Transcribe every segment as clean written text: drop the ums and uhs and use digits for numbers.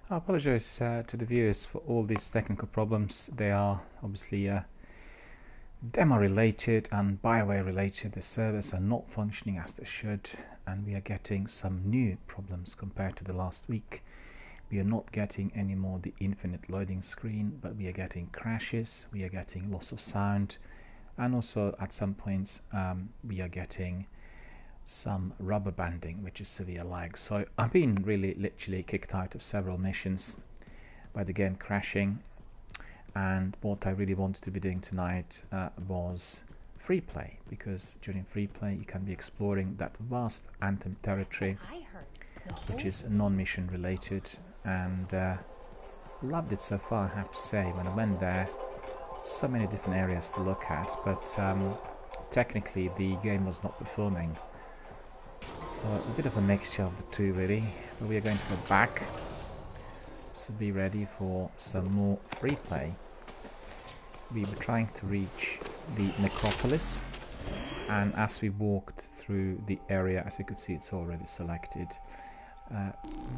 I apologize to the viewers for all these technical problems. They are obviously demo related and BioWare related. The servers are not functioning as they should, and we are getting some new problems compared to the last week. We are not getting any more the infinite loading screen, but we are getting crashes, we are getting loss of sound, and also at some points we are getting some rubber banding, which is severe lag. So I've been really literally kicked out of several missions by the game crashing, and what I really wanted to be doing tonight was free play, because during free play you can be exploring that vast Anthem territory, which is non-mission related, and loved it so far, I have to say. When I went there, so many different areas to look at, but technically the game was not performing. So a bit of a mixture of the two really, but we are going to go back, so be ready for some more free play. We were trying to reach the necropolis, and as we walked through the area, as you could see it's already selected,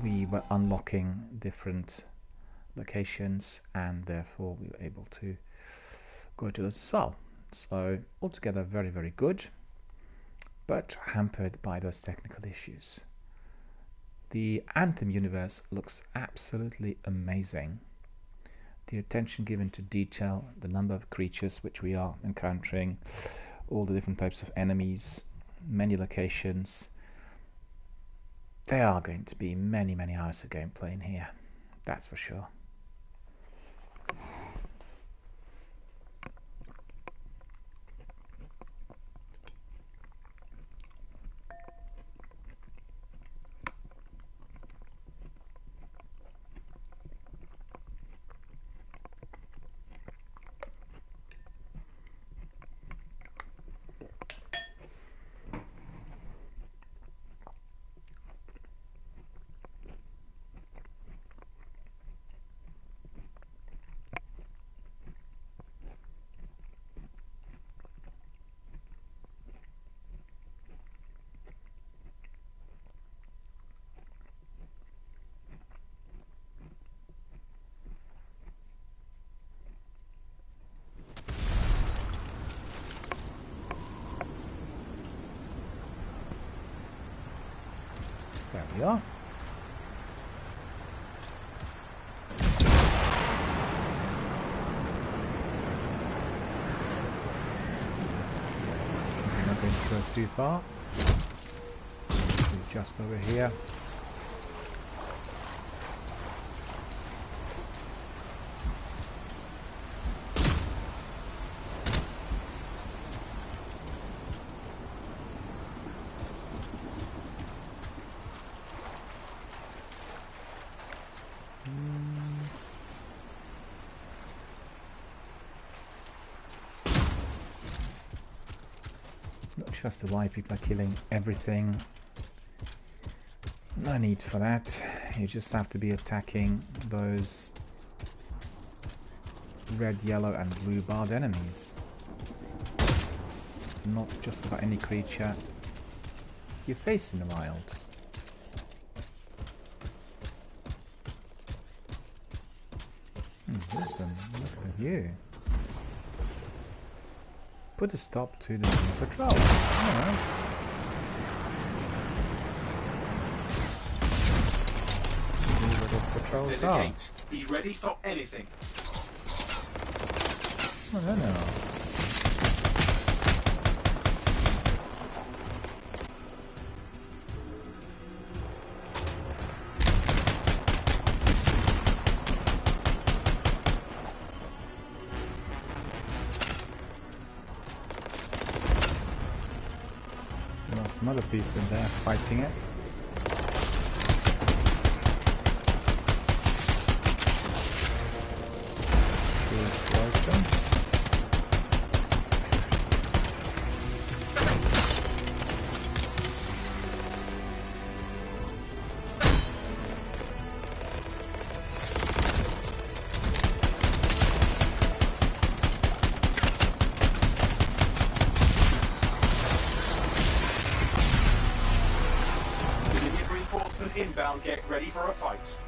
we were unlocking different locations, and therefore we were able to go to those as well. So altogether very, very good, but hampered by those technical issues. The Anthem universe looks absolutely amazing. The attention given to detail, the number of creatures which we are encountering, all the different types of enemies, many locations. There are going to be many, many hours of gameplay in here, that's for sure. There we are. I'm not going to go too far. We're just over here. Not sure as to why people are killing everything. No need for that. You just have to be attacking those red, yellow and blue barred enemies. Not just about any creature you face in the wild. Awesome. Look at you. Put a stop to the patrol. Alright. See what those patrols There's are. a gate. Be ready for anything. I don't know. Some other people in there fighting it. Inbound, get ready for a fight.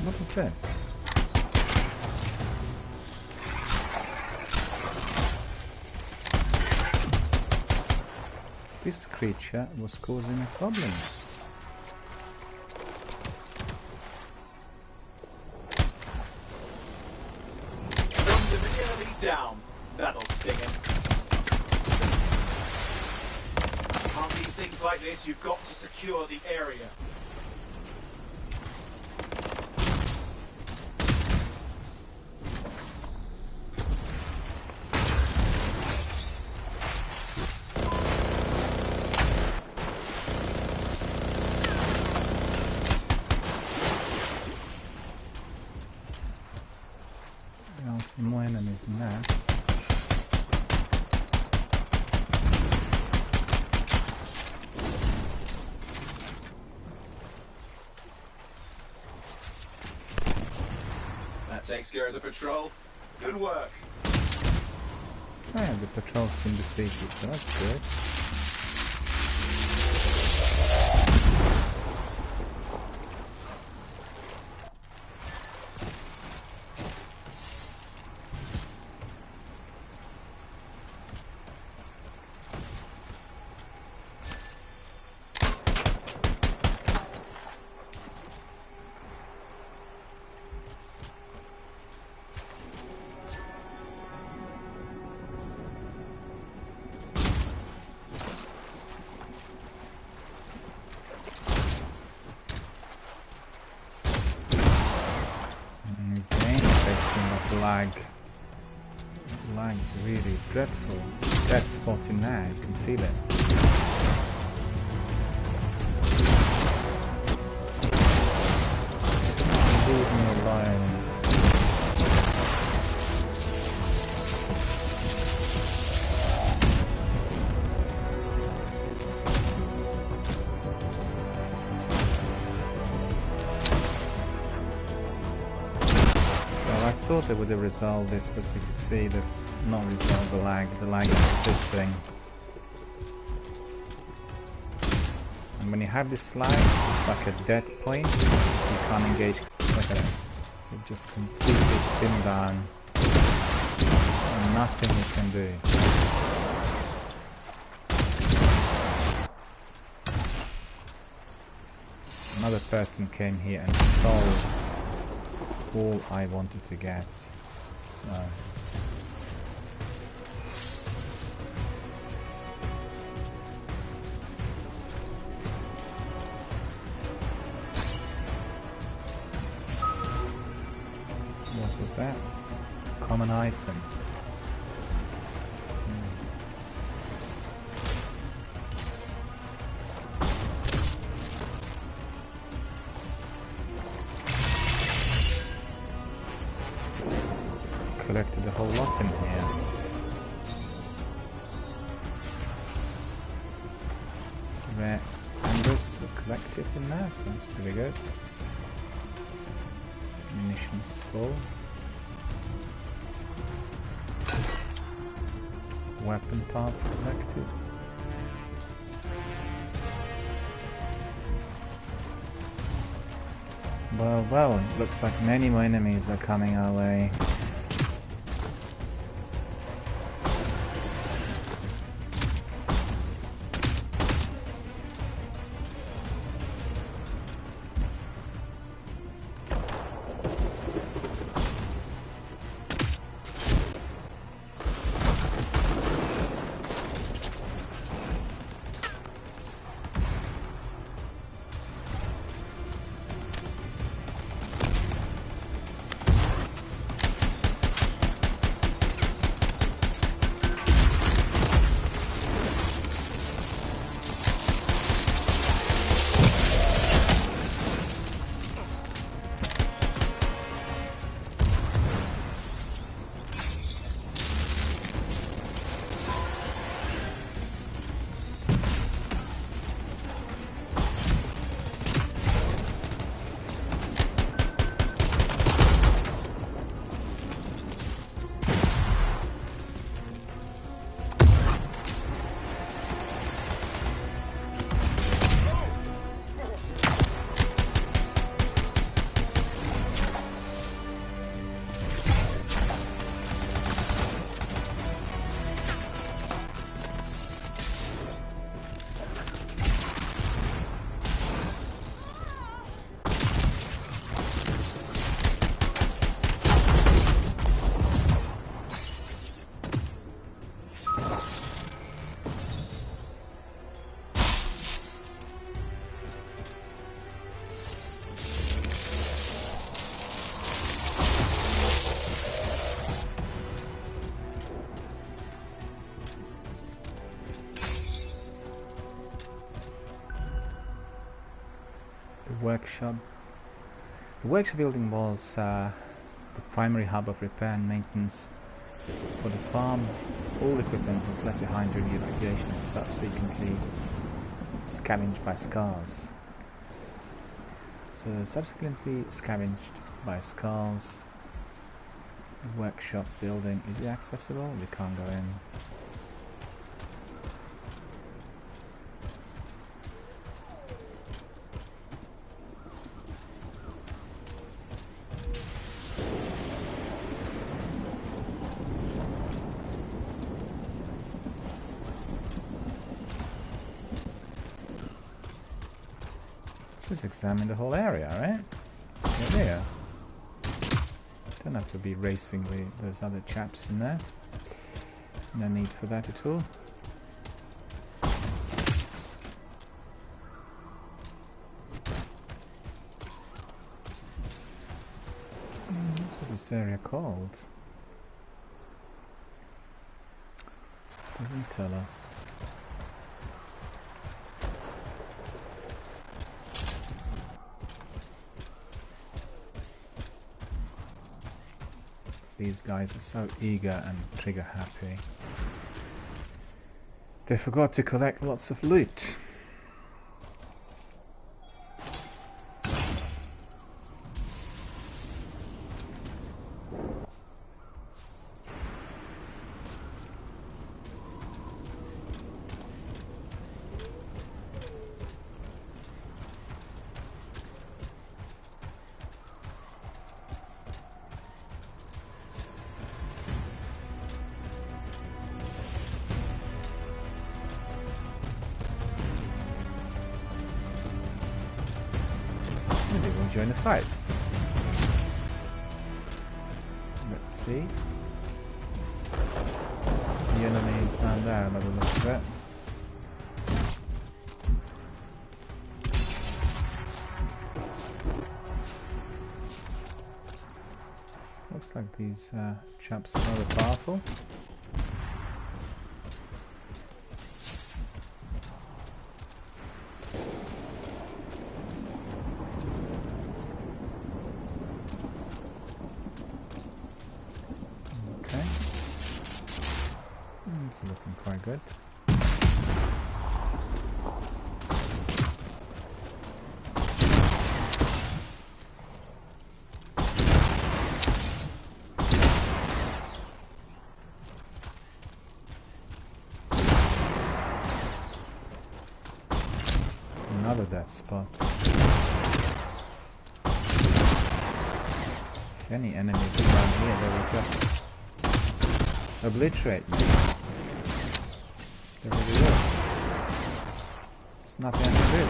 What is this? This creature was causing problems. From the enemy down. That'll sting him. Can't be things like this. You've got to secure the area. There are some more enemies in there. That takes care of the patrol. Good work. Oh yeah, the patrol's been defeated, so that's good. Lag. Lag is really dreadful. Dead spot in there, you can feel it. Leave me alone. I thought they would have resolved this, but you could see that not resolved the lag. The lag is persisting. And when you have this lag, it's like a dead point. You can't engage. Look at it. It just completely thinned down. And nothing you can do. Another person came here and stole all I wanted to get, so what was that? Common item. Collected a whole lot in here. Rare embers were collected in there, so that's pretty good. Munitions full. Weapon parts collected. Well, looks like many more enemies are coming our way. the workshop. The workshop building was the primary hub of repair and maintenance for the farm. All equipment was left behind during the evacuation and subsequently scavenged by scars. So subsequently scavenged by scars. The workshop building, is it accessible? We can't go in. Just examine the whole area, right? Yeah, there. Don't have to be racing with those other chaps in there. No need for that at all. What is this area called? Doesn't tell us. These guys are so eager and trigger happy. They forgot to collect lots of loot. Maybe we'll join the fight. Let's see. The enemy is down there by the looks of it. Looks like these chaps are rather powerful. It's looking quite good. Another dead spot. If any enemies around here, they will just obliterate me. They really will. There's nothing I can do.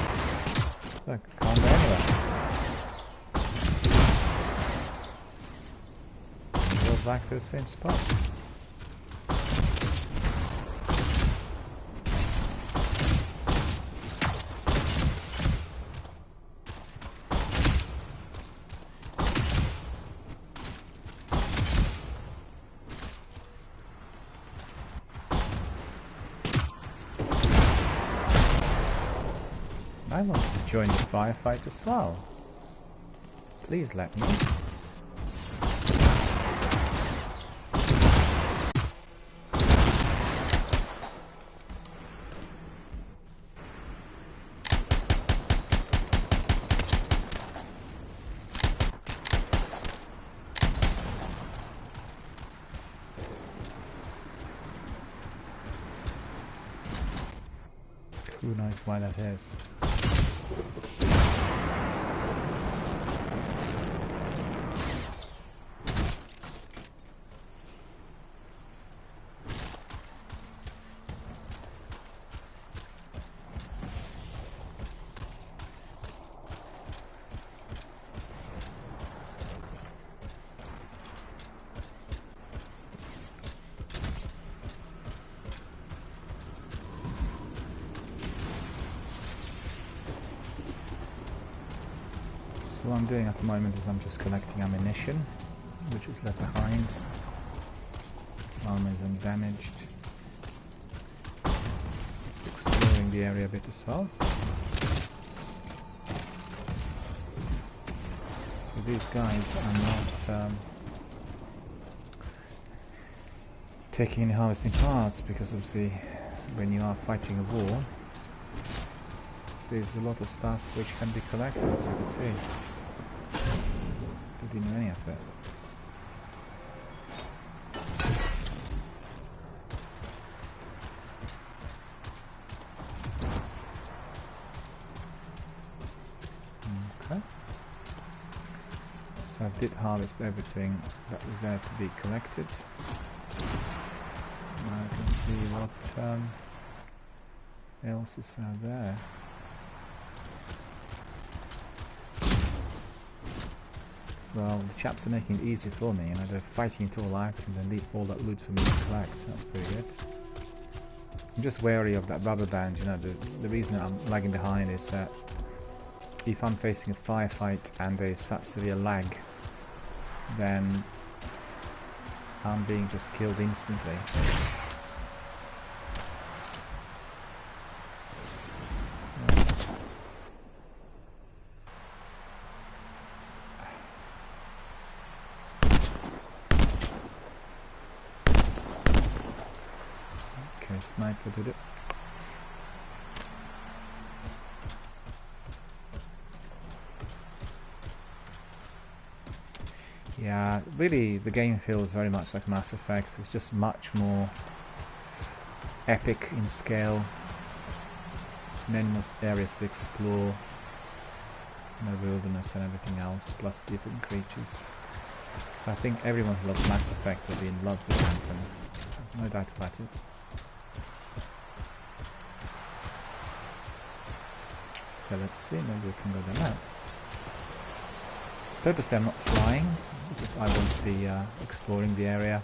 Look, I can't go anywhere. Go back to the same spot. I want to join the firefight as well. Please let me. Who knows why that is? So what I'm doing at the moment is I'm just collecting ammunition, which is left behind. Armor is undamaged. Exploring the area a bit as well. these guys are not taking any harvesting parts, because obviously when you are fighting a war, there's a lot of stuff which can be collected, as you can see. Didn't know any of it. Okay. So I did harvest everything that was there to be collected. Now I can see what else is out there. Well, the chaps are making it easy for me, you know, they're fighting it all out and then leave all that loot for me to collect, so that's pretty good. I'm just wary of that rubber band, you know, the reason I'm lagging behind is that if I'm facing a firefight and there's such severe lag, then I'm being just killed instantly. Okay, sniper did it. Yeah, really the game feels very much like Mass Effect. It's just much more epic in scale. Many more areas to explore. The wilderness and everything else, plus different creatures. So I think everyone who loves Mass Effect will be in love with Anthem. No doubt about it. Okay, let's see, maybe we can go there now. Purposely I'm not flying, because I want to be exploring the area,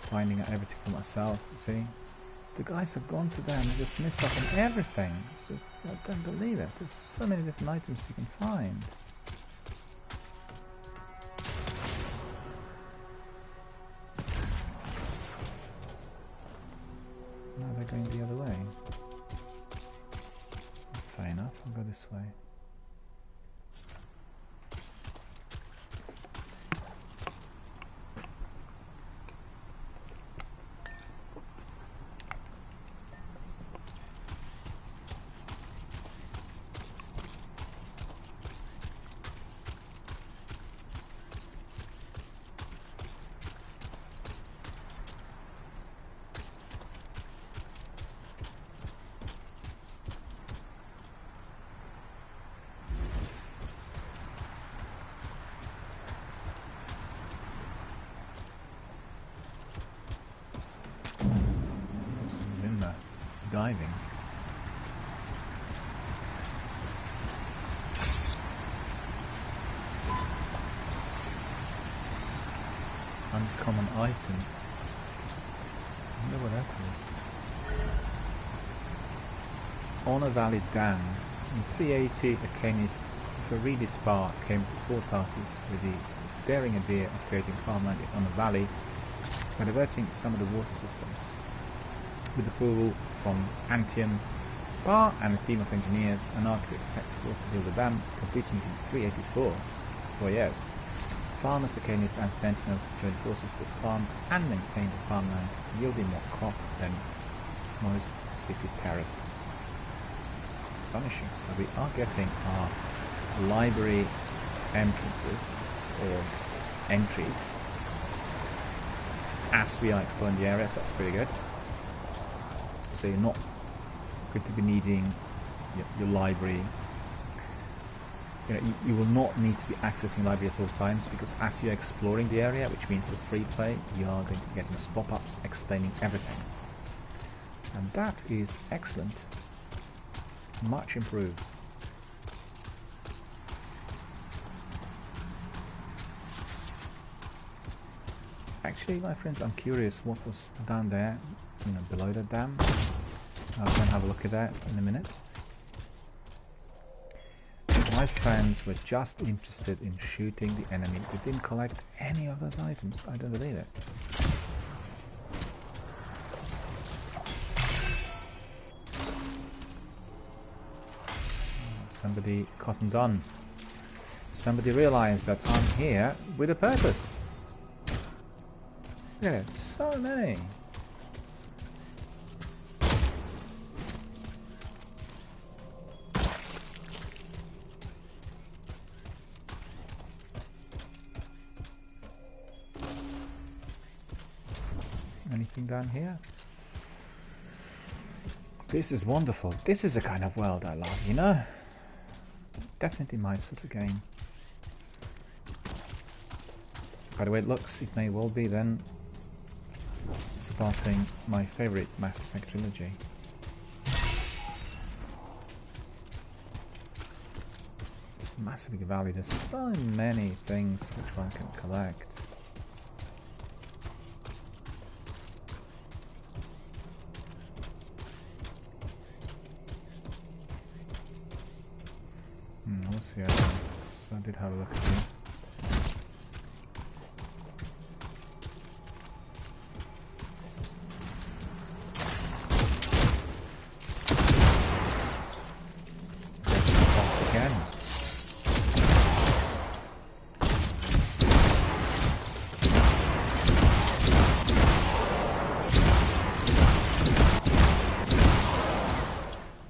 finding out everything for myself. See, the guys have gone to them and just missed out on everything. It's just, I don't believe it. There's so many different items you can find. Now they're going the other way. Fair enough, I'll go this way. Diving. Uncommon item. I wonder what that is. On a Valley Dam. In 380, a chemist Faridi Spar came to Fort Tarsus with the daring idea of creating farmland on a valley by diverting some of the water systems. With approval from Anthem Demo and a team of engineers and architects set forth to build a dam, completing it in 384, 4 years. Farmers, Acadians and Sentinels joined forces to plant and maintain the farmland, yielding more crop than most city terraces. Astonishing. So we are getting our library entrances, or entries, as we are exploring the area, so that's pretty good. So you're not going to be needing your library. You know, you will not need to be accessing library at all times, because as you're exploring the area, which means the free play, you are going to be getting pop-ups explaining everything. And that is excellent. Much improved. Actually, my friends, I'm curious what was down there, you know, below the dam. I'll go and have a look at that in a minute. My friends were just interested in shooting the enemy. They didn't collect any of those items. I don't believe it. Somebody cottoned on. Somebody realized that I'm here with a purpose. Look at it, so many. Anything down here? This is wonderful. This is the kind of world I love, you know? Definitely my sort of game. By the way it looks, it may well be then surpassing my favourite Mass Effect trilogy. It's massively valued. There's so many things which one can collect. What's the other one? So I did have a look at it. Again.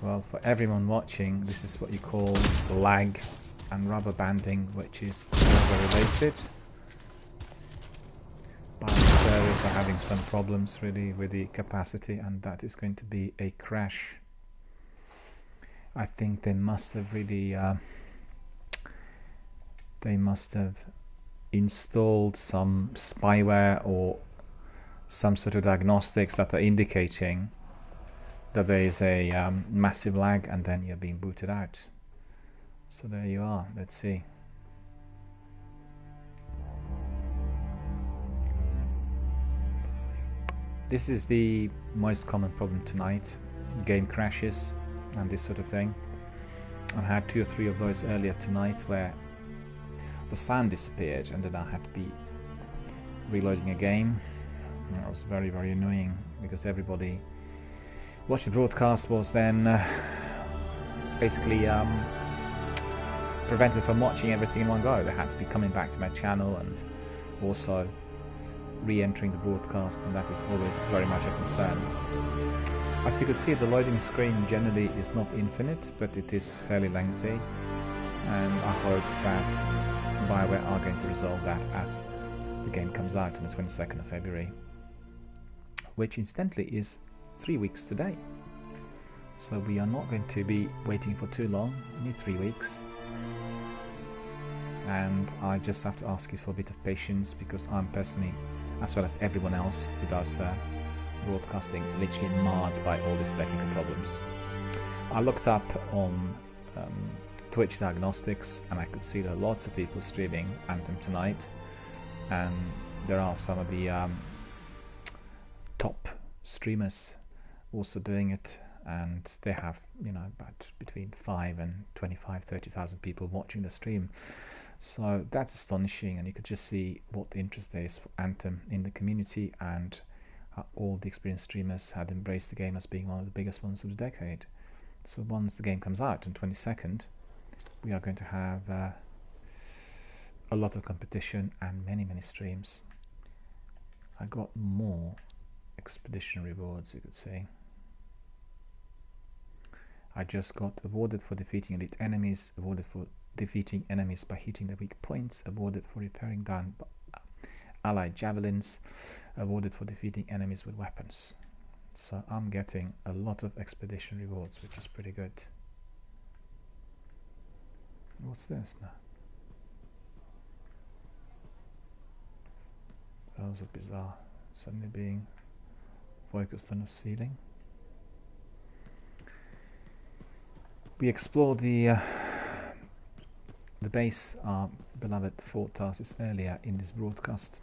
Well, for everyone watching, this is what you call lag and rubber banding, which is server related. But the servers are having some problems really with the capacity, and that is going to be a crash. I think they must have really installed some spyware or some sort of diagnostics that are indicating that there is a massive lag, and then you're being booted out. So there you are. Let's see. This is the most common problem tonight. Game crashes and this sort of thing. I had 2 or 3 of those earlier tonight where the sound disappeared and then I had to be reloading a game. And that was very, very annoying because everybody watching the broadcast was then basically prevented from watching everything in one go. They had to be coming back to my channel and also re-entering the broadcast, and that is always very much a concern. As you can see, the loading screen generally is not infinite, but it is fairly lengthy, and I hope that BioWare are going to resolve that as the game comes out on the 22nd of February, which incidentally is 3 weeks today. So we are not going to be waiting for too long, only 3 weeks. And I just have to ask you for a bit of patience because I'm personally, as well as everyone else who does broadcasting, literally marred by all these technical problems. I looked up on Twitch diagnostics and I could see there are lots of people streaming Anthem tonight, and there are some of the top streamers also doing it, and they have, you know, about between 5 and 25-30,000 people watching the stream. So that's astonishing, and you could just see what the interest there is for Anthem in the community, and how all the experienced streamers had embraced the game as being one of the biggest ones of the decade. So once the game comes out on 22nd, we are going to have a lot of competition and many streams. I got more expedition rewards, you could say. I just got awarded for defeating elite enemies, awarded for defeating enemies by hitting the weak points, awarded for repairing down allied javelins, awarded for defeating enemies with weapons. So I'm getting a lot of expedition rewards, which is pretty good. What's this now? Those are bizarre. Suddenly being focused on the ceiling. We explored the base, our beloved Fort Tarsis, earlier in this broadcast.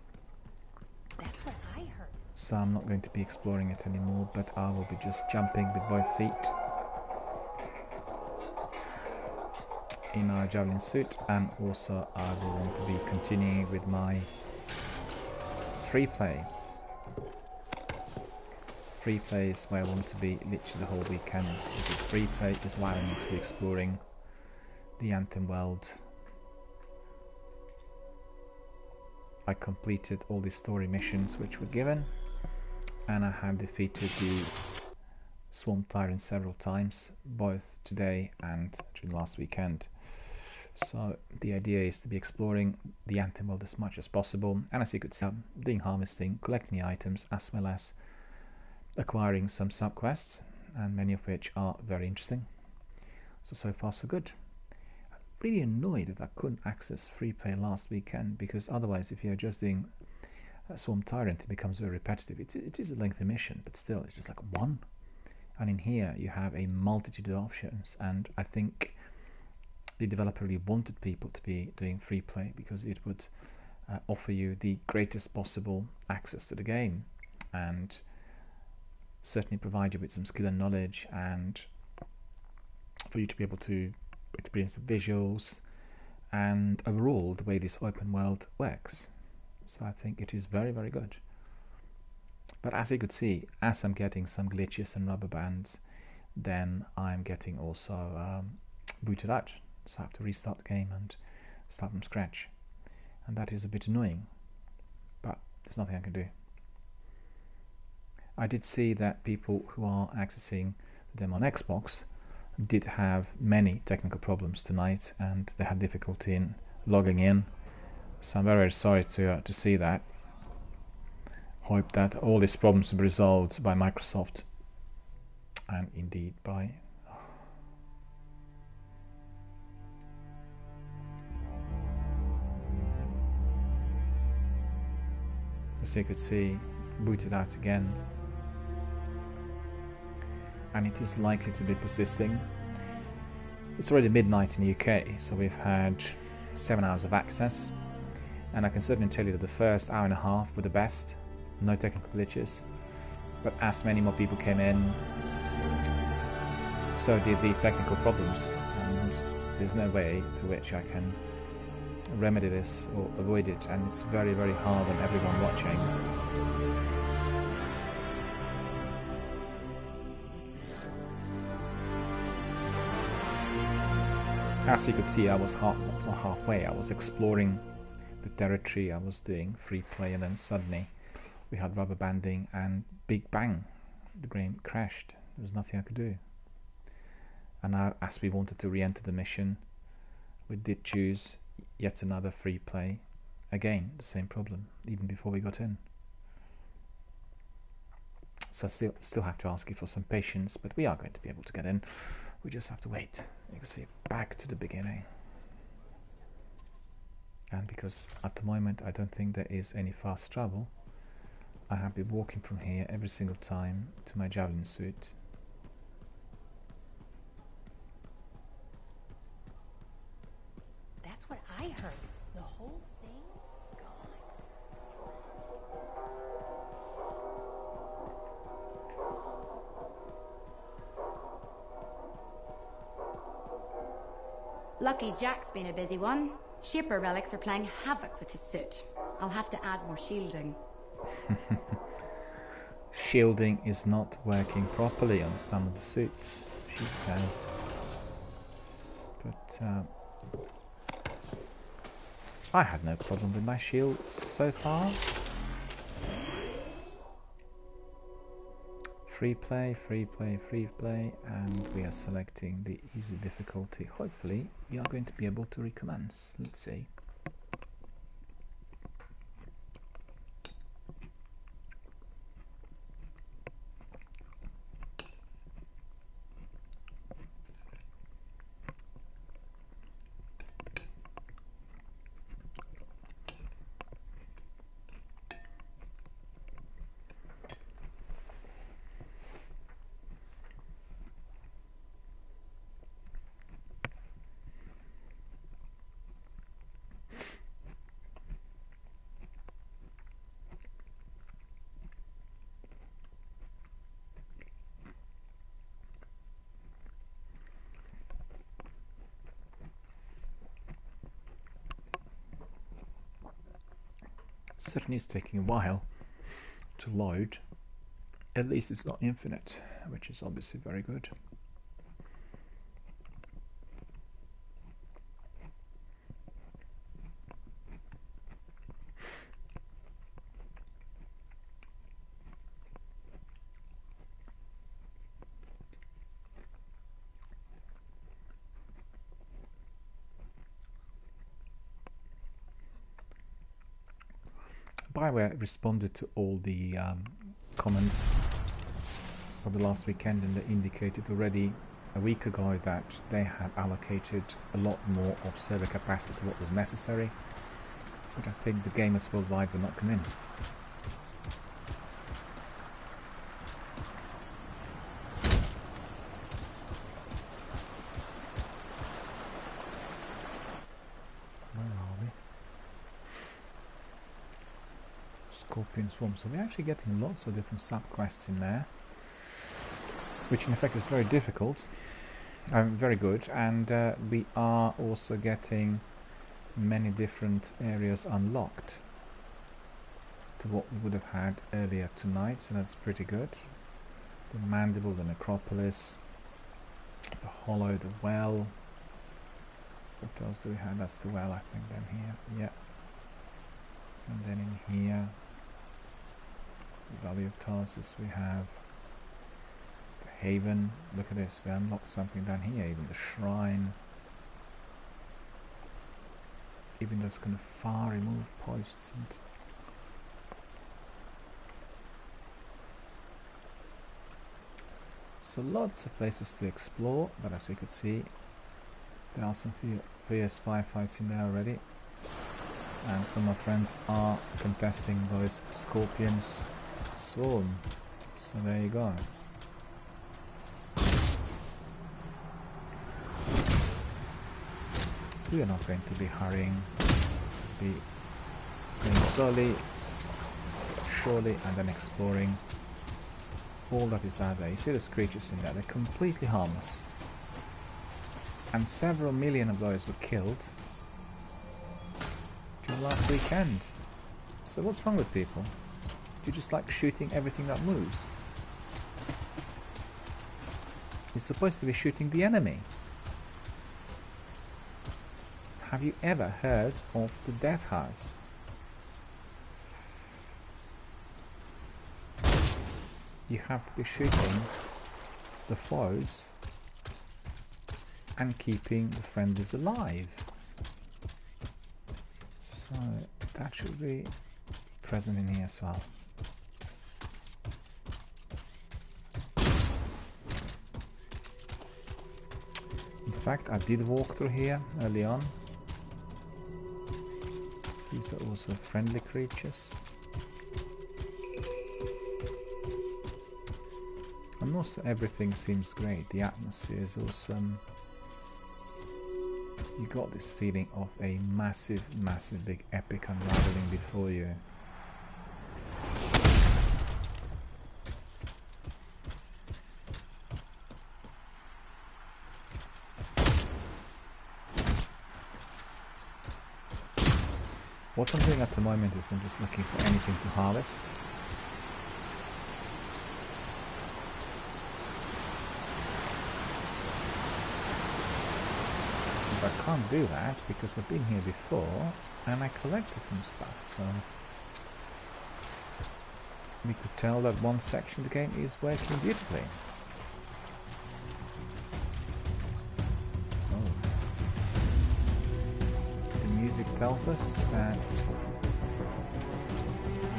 That's what I heard. So I'm not going to be exploring it anymore, but I will be just jumping with both feet in our javelin suit, and also I will want to be continuing with my free play. Free play is where I want to be literally the whole weekend, because free play is allowing me to be exploring the Anthem world I completed all the story missions which were given, and I have defeated the Swamp Tyrant several times, both today and during last weekend. So the idea is to be exploring the Anthem world as much as possible, and as you could see, I'm doing harvesting, collecting the items, as well as acquiring some sub-quests, and many of which are very interesting. So far so good. I'm really annoyed that I couldn't access free play last weekend, because otherwise if you're just doing Swamp Tyrant it becomes very repetitive. It is a lengthy mission, but still it's just like one. And in here you have a multitude of options, and I think the developer really wanted people to be doing free play because it would offer you the greatest possible access to the game, and certainly provide you with some skill and knowledge, and for you to be able to experience the visuals and overall the way this open world works. So I think it is very, very good. But as you could see, as I'm getting some glitches and rubber bands, then I'm getting also booted out. So I have to restart the game and start from scratch. And that is a bit annoying, but there's nothing I can do. I did see that people who are accessing the demo on Xbox did have many technical problems tonight, and they had difficulty in logging in. So I'm very, very sorry to see that. Hope that all these problems will be resolved by Microsoft, and indeed by... As you could see, booted out again, and it is likely to be persisting. It's already midnight in the UK, so we've had 7 hours of access, and I can certainly tell you that the first hour and a half were the best, no technical glitches, but as many more people came in, so did the technical problems, and there's no way through which I can remedy this or avoid it, and it's very, very hard on everyone watching. As you could see, I was halfway. I was exploring the territory, I was doing free play, and then suddenly we had rubber banding and big bang, the game crashed. There was nothing I could do. And now, as we wanted to re-enter the mission, we did choose yet another free play. Again, the same problem, even before we got in. So I still have to ask you for some patience, but we are going to be able to get in. We just have to wait. You can see back to the beginning. And because at the moment I don't think there is any fast travel, I have been walking from here every single time to my javelin suit. That's what I heard. The whole thing gone. Lucky Jack's been a busy one. Shipper relics are playing havoc with his suit. I'll have to add more shielding. Shielding is not working properly on some of the suits, she says. But I had no problem with my shields so far. Free play, free play, free play, and we are selecting the easy difficulty. Hopefully we are going to be able to recommence. Let's see. Certainly it's taking a while to load. At least it's not infinite, which is obviously very good. BioWare responded to all the comments for the last weekend, and they indicated already a week ago that they had allocated a lot more of server capacity to what was necessary, but I think the gamers worldwide were not convinced. Where are we? Scorpion Swarm. So we're actually getting lots of different sub-quests in there, which in effect is very difficult, very good, and we are also getting many different areas unlocked to what we would have had earlier tonight, so that's pretty good. The Mandible, the Necropolis, the Hollow, the Well. What else do we have? That's the Well, I think, then here, yeah. And then in here, the Valley of Tarsus, we have the Haven. Look at this, they unlocked something down here, even the Shrine. Even those kind of far removed posts. And so lots of places to explore, but as you could see, there are some fierce firefights in there already, and some of my friends are contesting those Scorpions Swarm. So there you go. We are not going to be hurrying, be going slowly, surely, and then exploring all that is out there. You see those creatures in there, they're completely harmless. And several million of those were killed during last weekend. So what's wrong with people? Do you just like shooting everything that moves? You're supposed to be shooting the enemy. Have you ever heard of the Death House? You have to be shooting the foes and keeping the friendlies alive. So that should be present in here as well. In fact, I did walk through here early on. These are also friendly creatures. And also everything seems great. The atmosphere is awesome. You got this feeling of a massive, massive big epic unraveling before you. What I'm doing at the moment is I'm just looking for anything to harvest. But I can't do that because I've been here before and I collected some stuff, so we could tell that one section of the game is working beautifully. Tells us that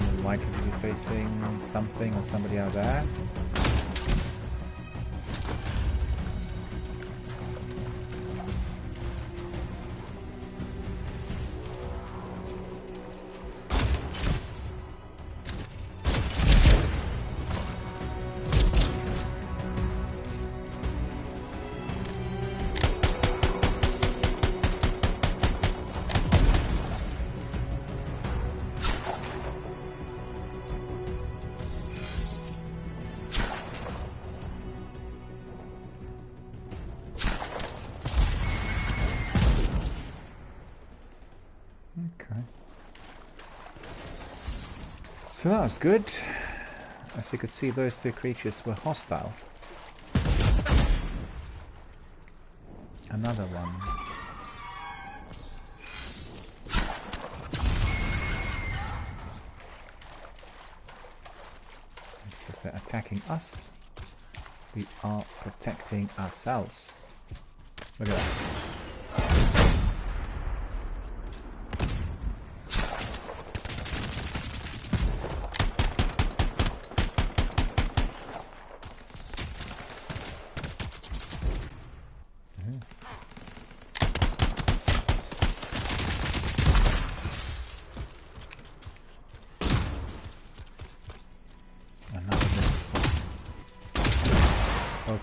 we're likely to be facing something or somebody out there. So that was good. As you could see, those two creatures were hostile. Another one. Because they're attacking us, we are protecting ourselves. Look at that.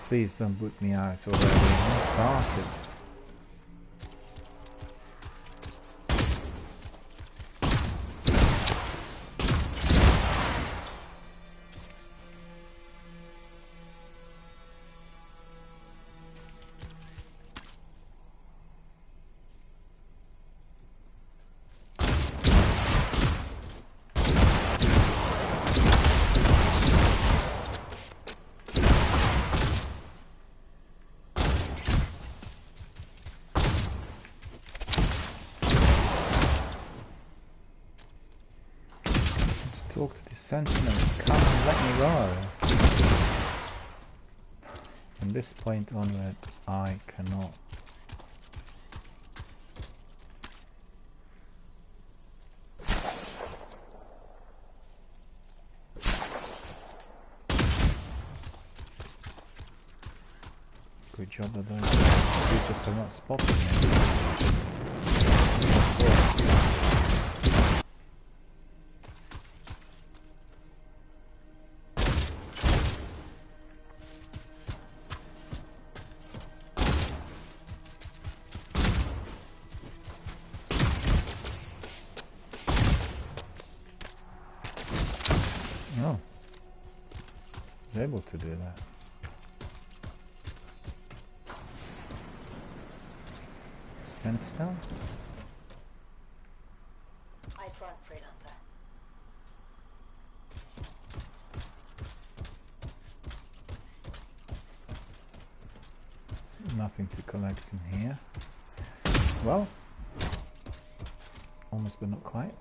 Please don't boot me out already. I started. Talk to the sentinels. Come and let me go. From this point onward, I cannot. Good job that those creatures have not spotted me. Oh, I was able to do that. Sentinel? Eyes front, freelancer. Nothing to collect in here. Well, almost but not quite.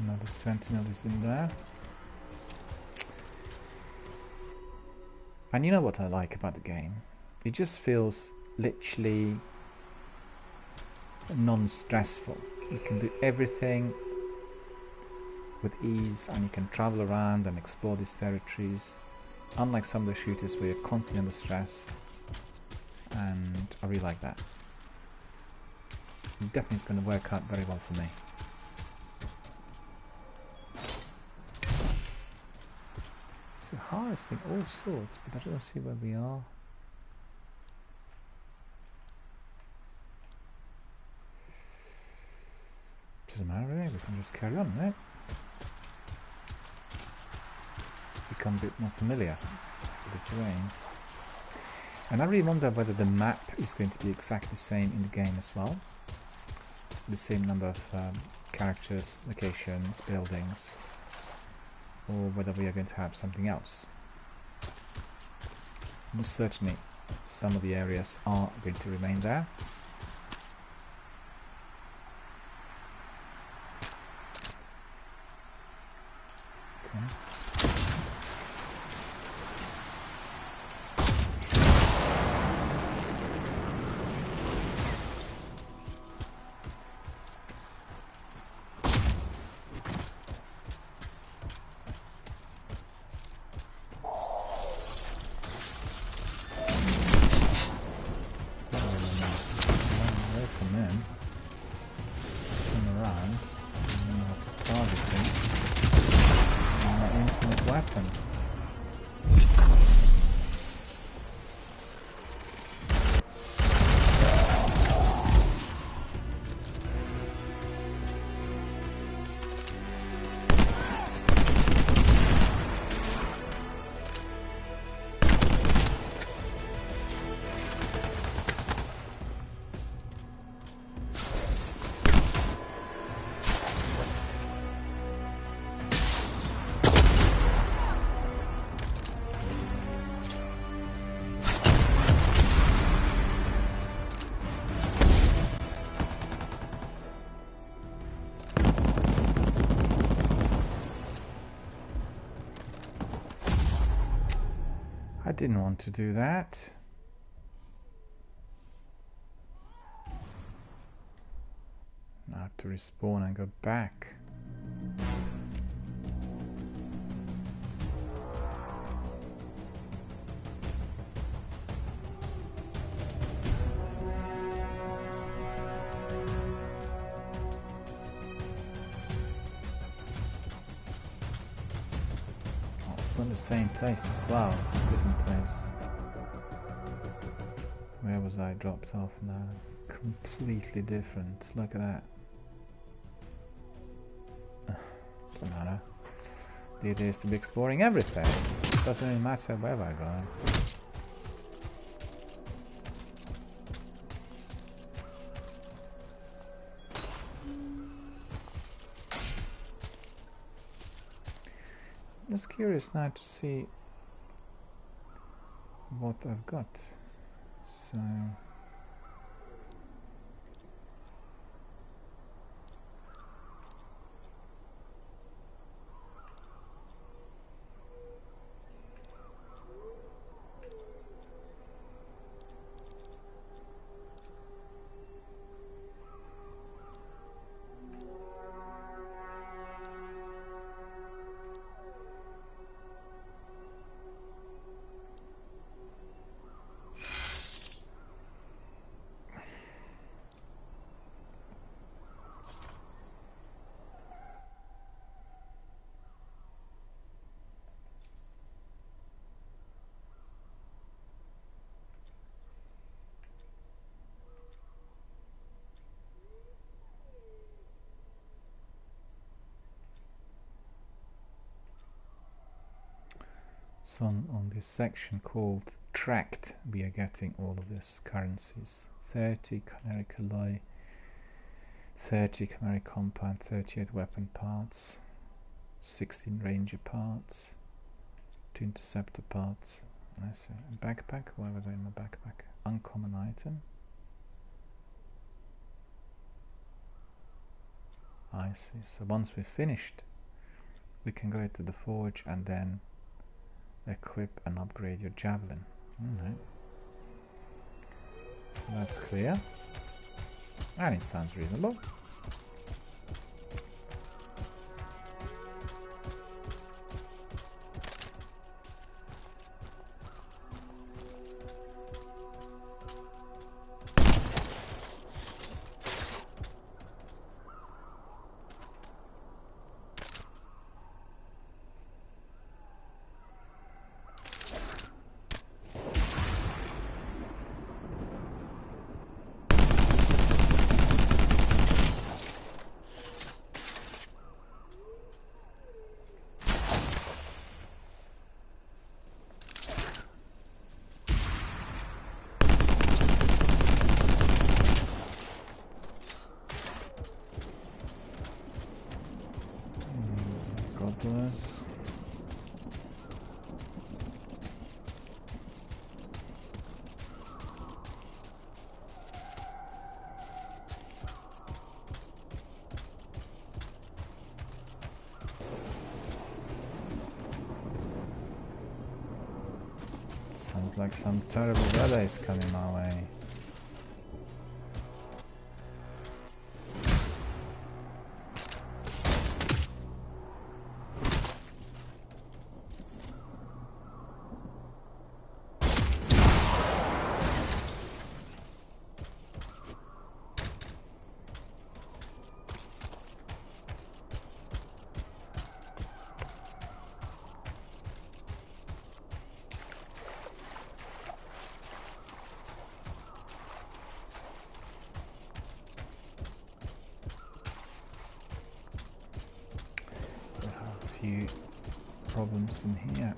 Another sentinel is in there. And you know what I like about the game? It just feels literally non-stressful. You can do everything with ease and you can travel around and explore these territories. Unlike some of the shooters where you're constantly under stress. And I really like that. It definitely is going to work out very well for me. So harvesting all sorts, but I don't see where we are. Doesn't matter really, we can just carry on, right? Become a bit more familiar with the terrain. And I really wonder whether the map is going to be exactly the same in the game as well. The same number of characters, locations, buildings, or whether we are going to have something else. Most certainly some of the areas are going to remain there. Okay. Didn't want to do that. Now I have to respawn and go back. It's not the same place as well, it's a different place. Where was I dropped off now? Completely different. Look at that. Doesn't matter. The idea is to be exploring everything. Doesn't even matter where I go. Just curious now to see what I've got. So on this section called tracked, we are getting all of these currencies. 30 canary alloy, 30 canary compound, 38 weapon parts, 16 ranger parts, 2 interceptor parts. I see. A backpack. Why was I in my backpack? Uncommon item. I see. So once we've finished, we can go to the forge and then equip and upgrade your javelin. Alright. So that's clear. And it sounds reasonable. Sounds like some terrible weather is coming my way. Problems in here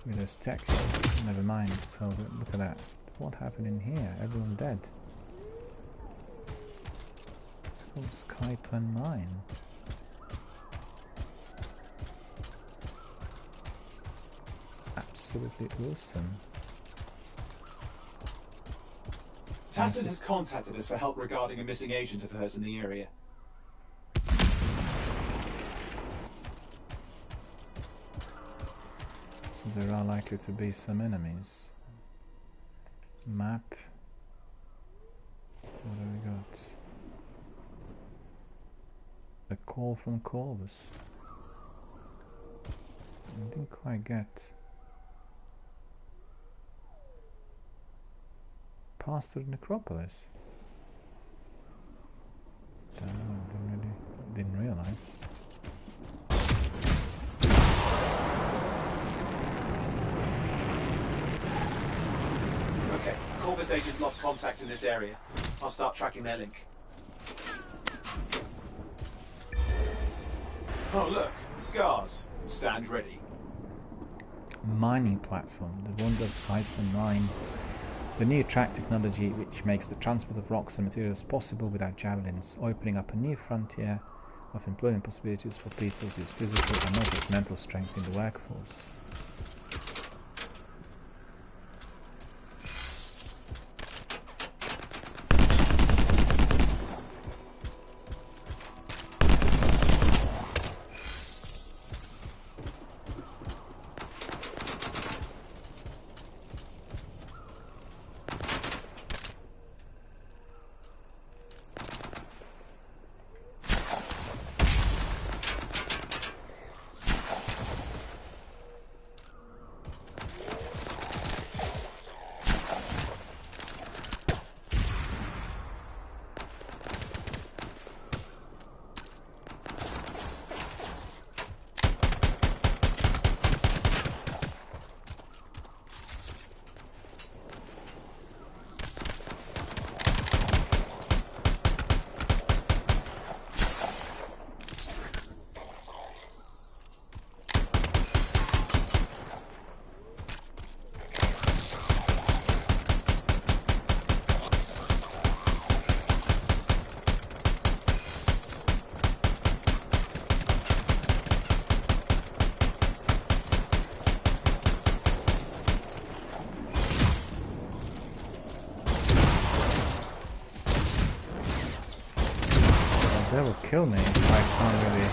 with those textures. Never mind. So look at that. What happened in here? Everyone dead. Oh, Skyplan 9. Absolutely awesome. Tassin has contacted us for help regarding a missing agent of hers in the area. there are likely to be some enemies. Map. What have we got? A call from Corvus. I didn't quite get. Pastor Necropolis. Didn't realize. Okay, Corvus agent lost contact in this area. I'll start tracking their link. Oh look, scars. Stand ready. Mining platform, the one that hides the mine. The new track technology which makes the transport of rocks and materials possible without javelins, opening up a new frontier of employment possibilities for people to use physical and not just mental strength in the workforce. That will kill me if I can't really...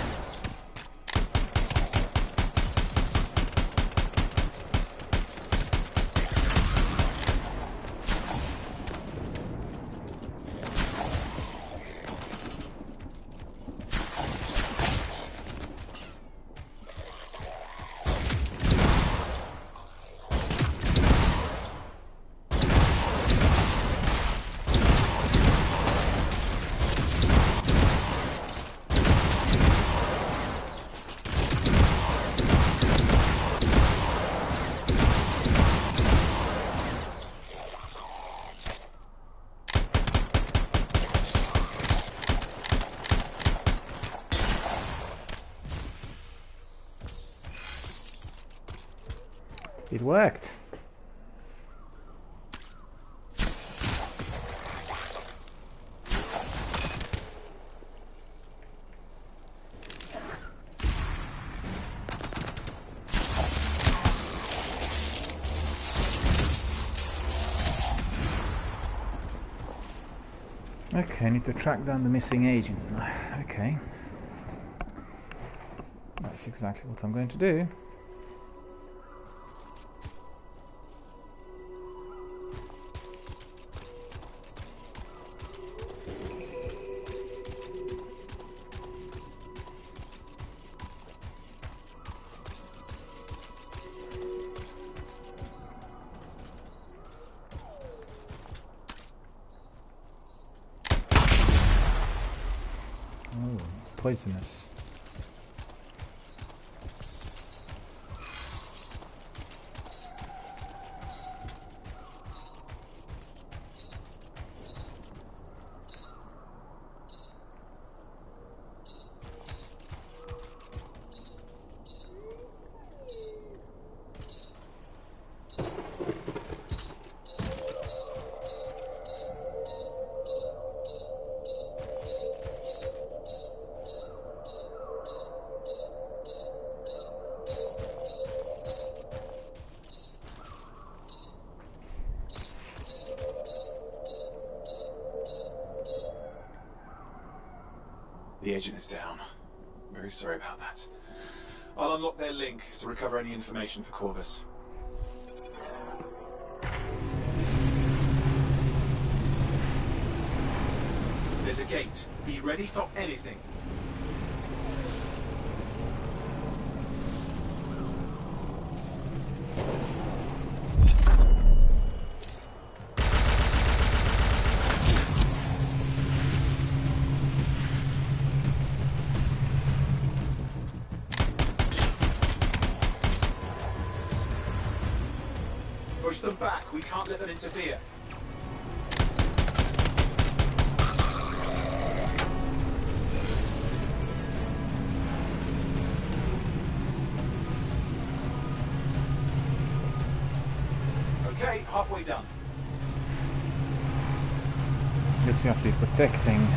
It worked. Okay, I need to track down the missing agent. Okay. That's exactly what I'm going to do. Poisonous. The agent is down. Very sorry about that. I'll unlock their link to recover any information for Corvus. There's a gate. Be ready for anything. Push them back. We can't let them interfere. Okay, halfway done. Guess we have to be protecting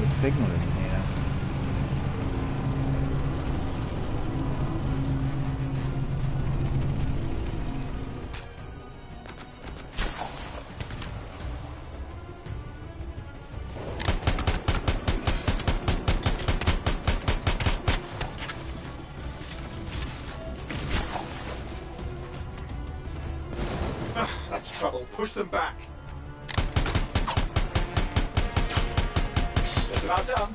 the signal in here. That's trouble. Push them back. Just about done.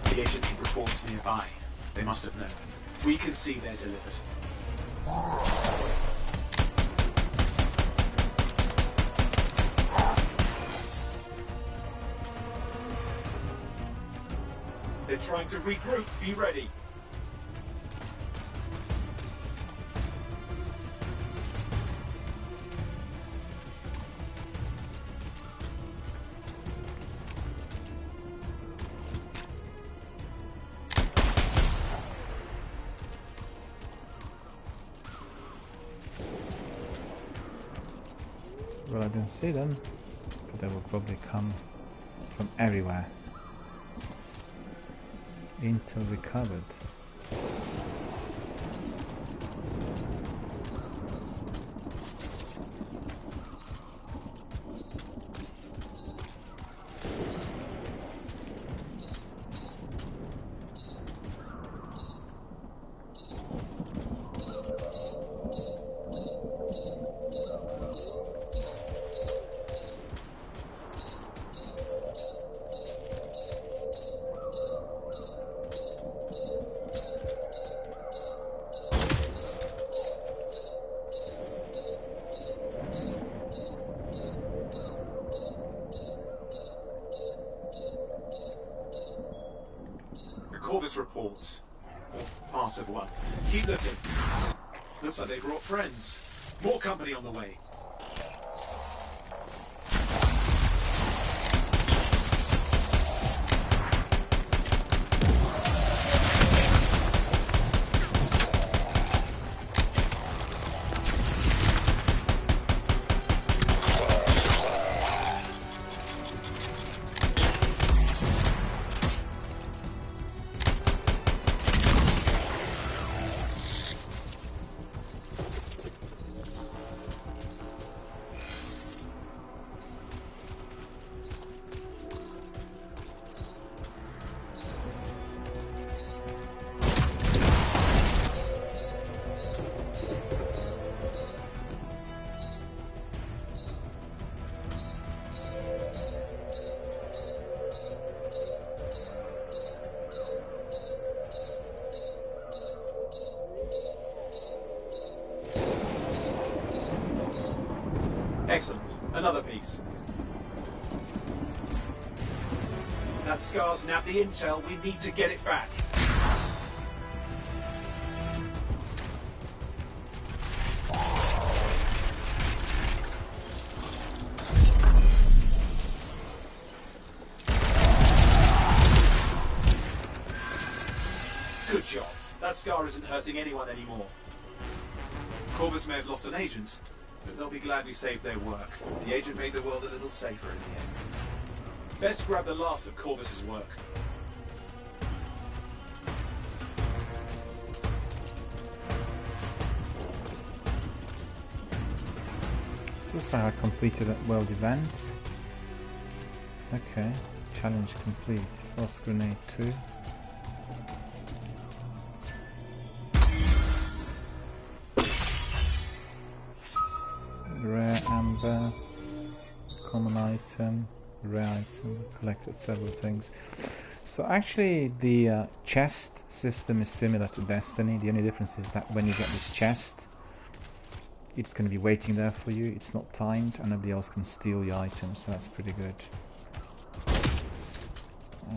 The agent reports nearby. They must have known. We can see they're delivered. They're trying to regroup. Be ready. Well, I didn't see them, but they will probably come from everywhere. Intel recovered. Corvus reports. Or part of one. Keep looking. Looks like they brought friends. More company on the way. Excellent. Another piece. That Scar's nabbed the intel. We need to get it back. Good job. That Scar isn't hurting anyone anymore. Corvus may have lost an agent, but they'll be glad we saved their work. The agent made the world a little safer in the end. Best grab the last of Corvus's work. So looks like I completed that world event. Okay, challenge complete. Frost grenade 2. item, rare item, collected several things. So actually the chest system is similar to Destiny. The only difference is that when you get this chest, it's going to be waiting there for you. It's not timed and nobody else can steal your items, so that's pretty good.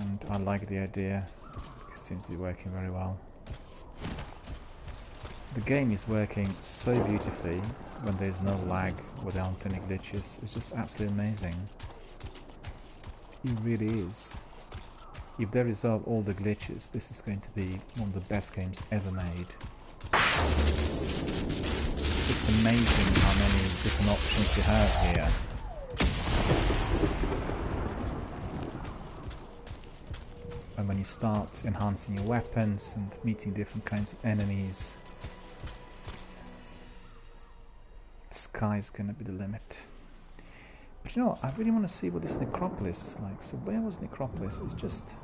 And I like the idea. It seems to be working very well. The game is working so beautifully when there's no lag, when there aren't any glitches. It's just absolutely amazing. It really is. If they resolve all the glitches, this is going to be one of the best games ever made. It's amazing how many different options you have here. And when you start enhancing your weapons and meeting different kinds of enemies, the sky's gonna be the limit. But you know, I really want to see what this necropolis is like. So where was necropolis? It's just...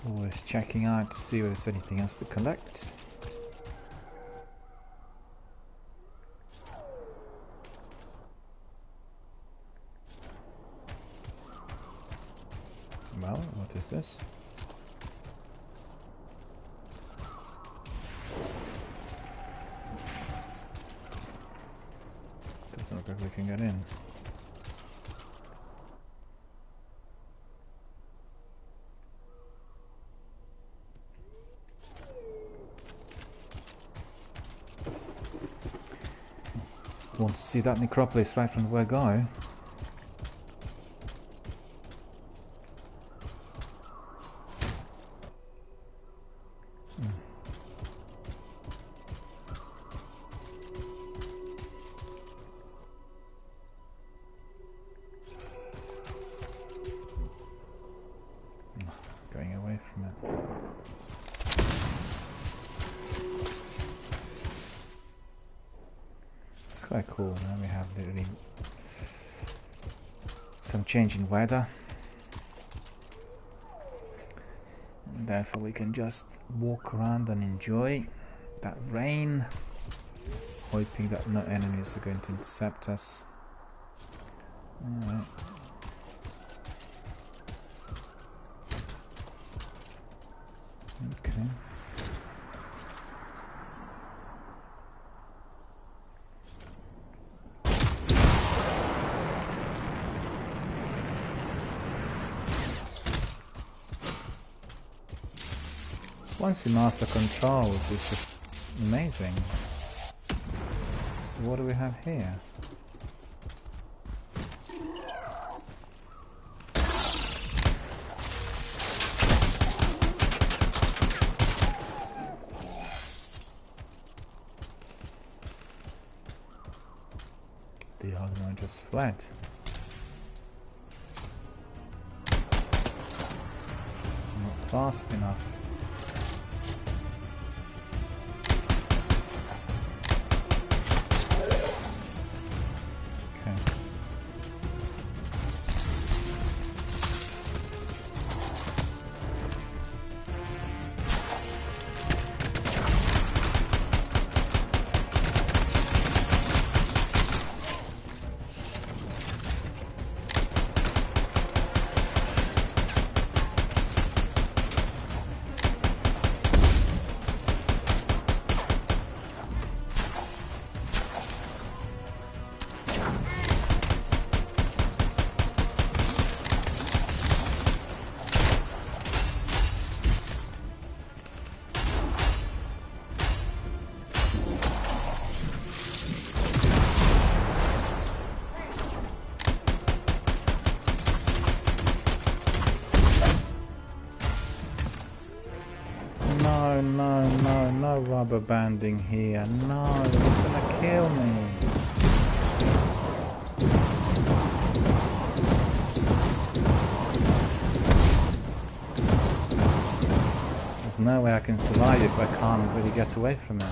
always checking out to see if there's anything else to collect. Well, what is this? Doesn't look like we can get in. Want to see that necropolis right from where I go? Going away from it. It's quite cool. Now we have literally some change in weather, and therefore we can just walk around and enjoy that rain, hoping that no enemies are going to intercept us. Alright. Okay. Once you master controls, it's just amazing. So what do we have here? The other one just fled. Not fast enough. No rubber banding here. No, it's gonna kill me. There's no way I can survive if I can't really get away from it.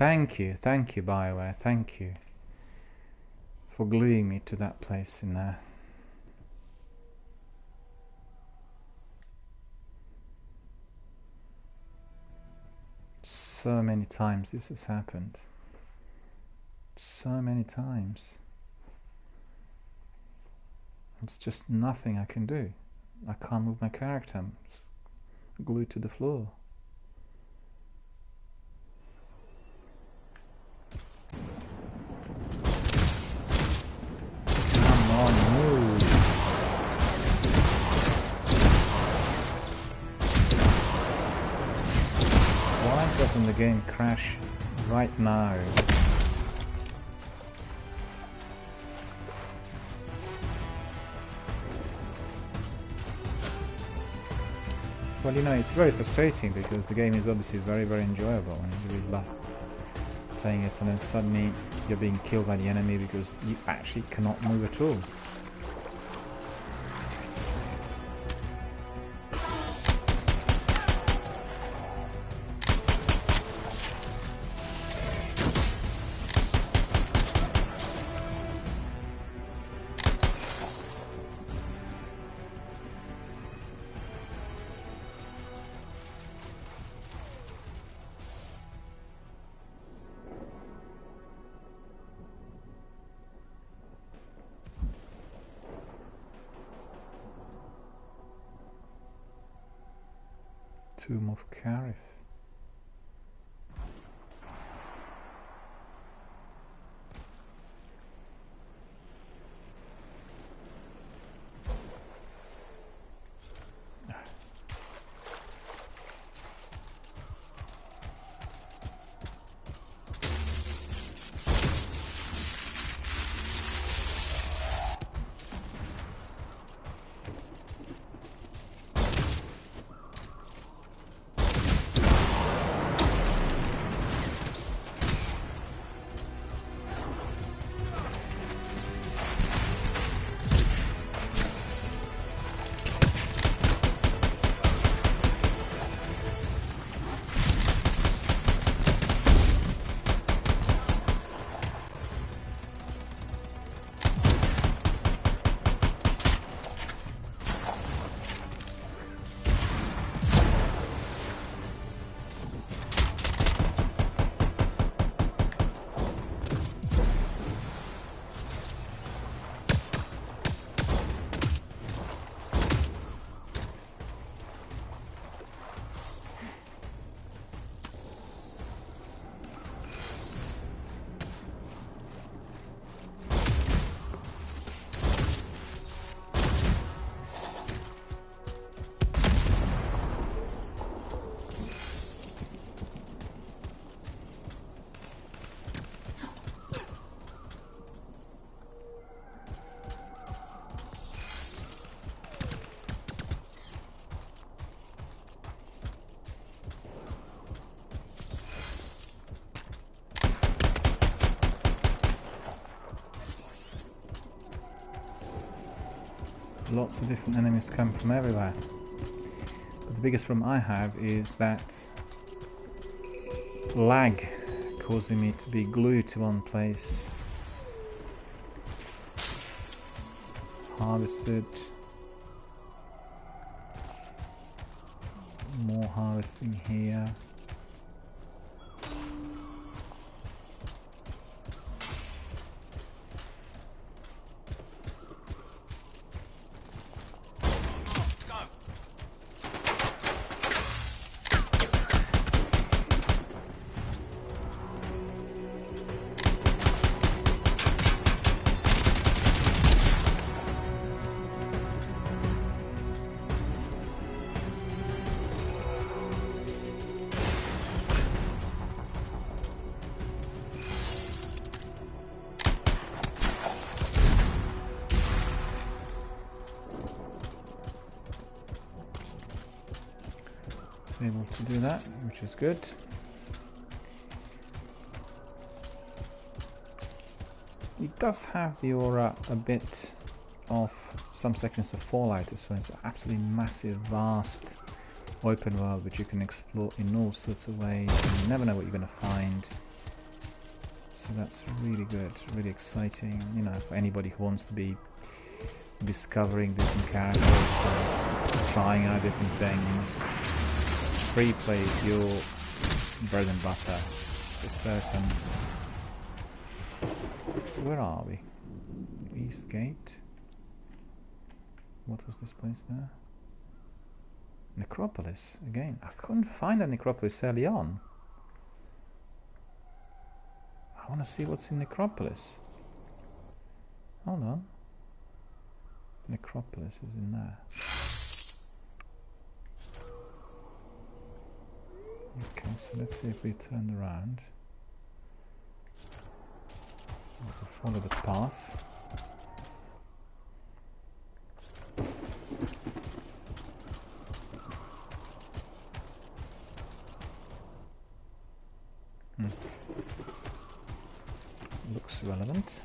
Thank you, BioWare, thank you for gluing me to that place in there. So many times this has happened. So many times. It's just nothing I can do. I can't move my character. I'm just glued to the floor. Come on, move. Why doesn't the game crash right now? Well, you know, it's very frustrating because the game is obviously very, very enjoyable and you really love playing it, and then suddenly you're being killed by the enemy because you actually cannot move at all. Tomb of Karif. Lots of different enemies come from everywhere. But the biggest problem I have is that lag causing me to be glued to one place. Harvested. More harvesting here. Able to do that, which is good. It does have the aura a bit of some sections of Fallout as well. It's an absolutely massive, vast open world which you can explore in all sorts of ways. You never know what you're going to find. that's really good, really exciting, you know, for anybody who wants to be discovering different characters and trying out different things. Free play is your bread and butter, for certain. So where are we? East Gate. What was this place there? Necropolis, again. I couldn't find a Necropolis early on. I want to see what's in Necropolis. Hold on. Necropolis is in there. Okay, so let's see if we turn around. We'll follow the path. Looks relevant.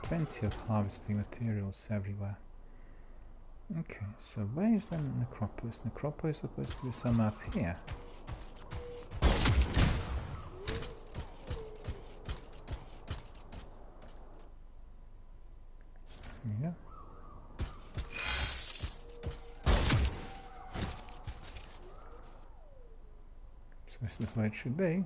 Plenty of harvesting materials everywhere. Okay, so where is the Necropolis? Necropolis is supposed to be somewhere up here. Yeah. So this is where it should be.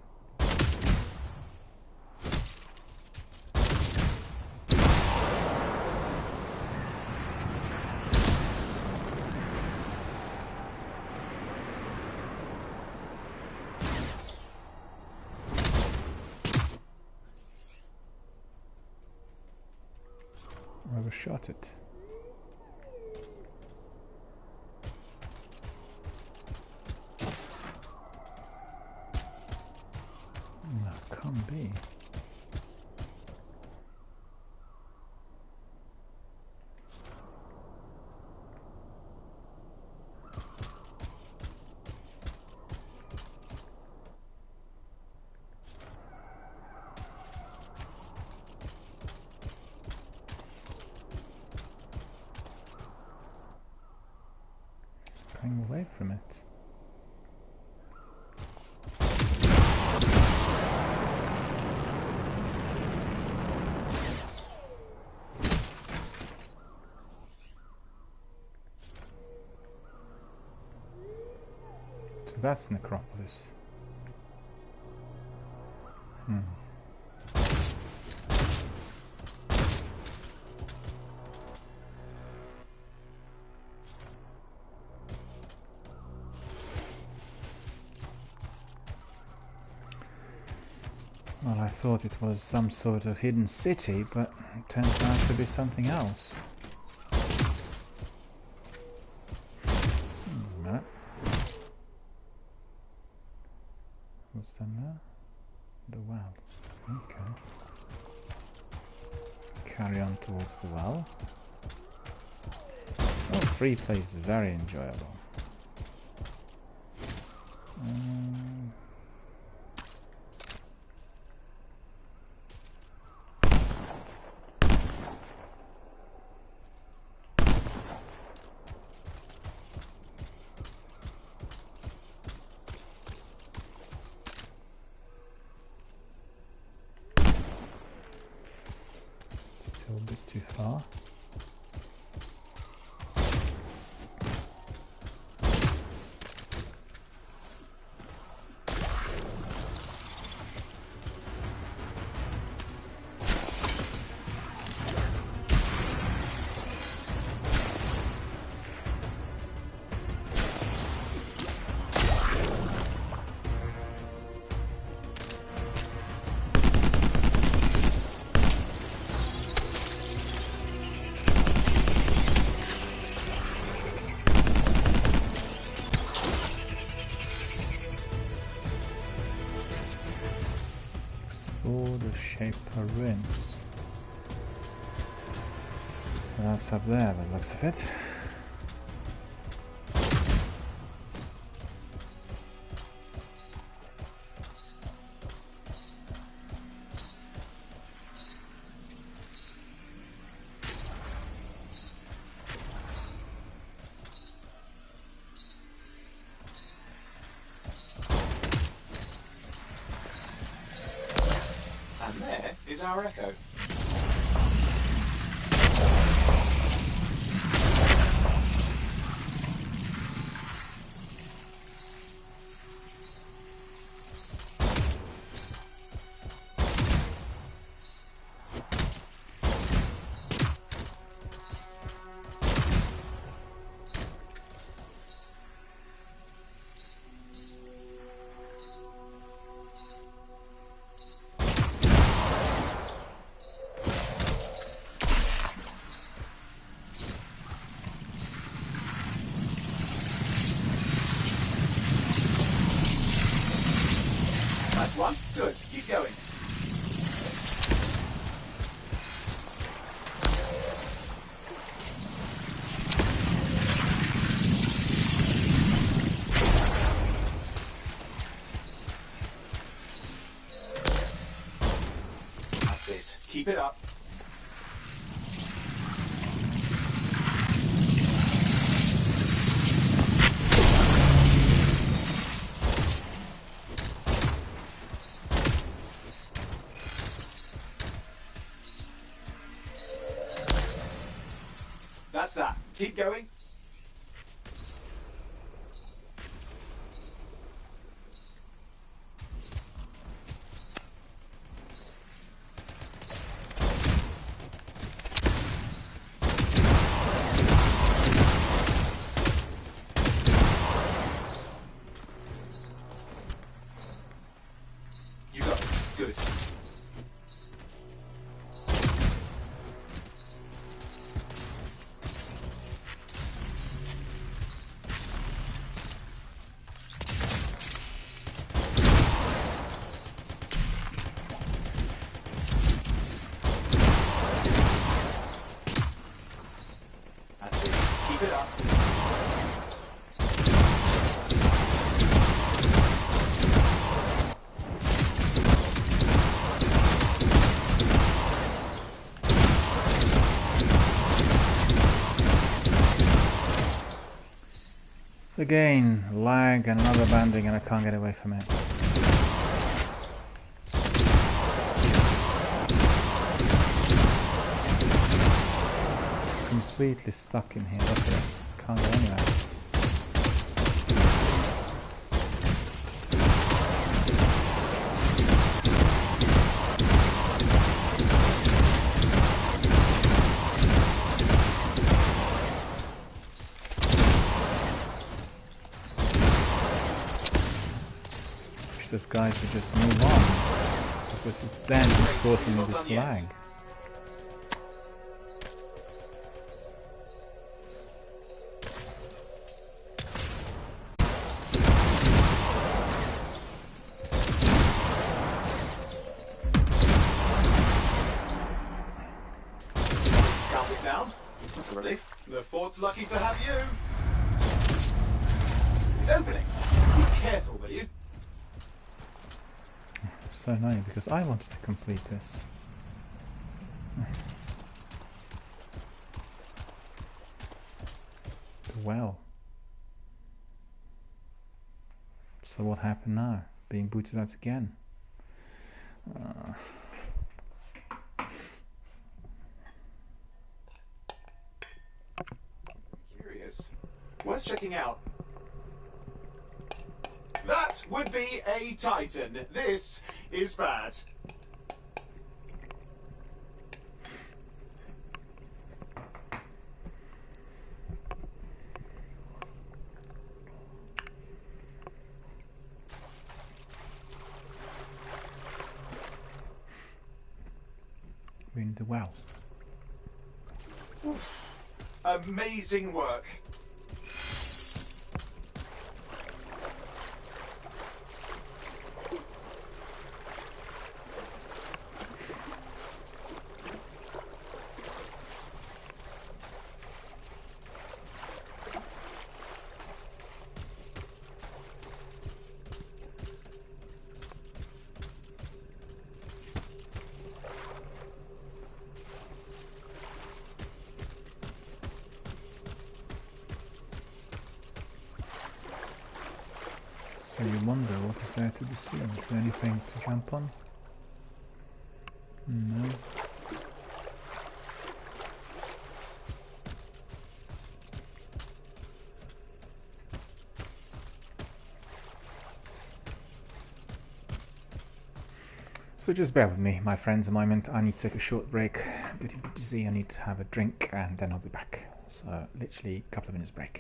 Overshot it. No, can't be. Away from it. So that's Necropolis. Well, I thought it was some sort of hidden city, but it turns out to be something else. No. What's that now? The well. Okay. Carry on towards the well. Oh, free play is very enjoyable. Still a bit too far. Oh, the Shaper ruins. So that's up there by the looks of it. And there is our echo. That's one. Good. Keep going. That's it. Keep it up. That's that. Keep going. You got it. Good. That's it. Keep it up. Again, lag and another banding and I can't get away from it. Completely stuck in here, look at it. Can't go anywhere. Wish those guys would just move on, because it's them who's causing me this lag. Calm it down. That's a relief. The fort's lucky to have you. It's opening. Be careful, will you? So annoying because I wanted to complete this. Well. So what happened now? Being booted out again. Curious. Worth checking out. That would be a Titan. This is bad. We're in the well. Amazing work. So you wonder what is there to be seen? Is there anything to jump on? No. So just bear with me, my friends, a moment. I need to take a short break. I'm getting a bit dizzy, I need to have a drink and then I'll be back. So literally a couple of minutes break.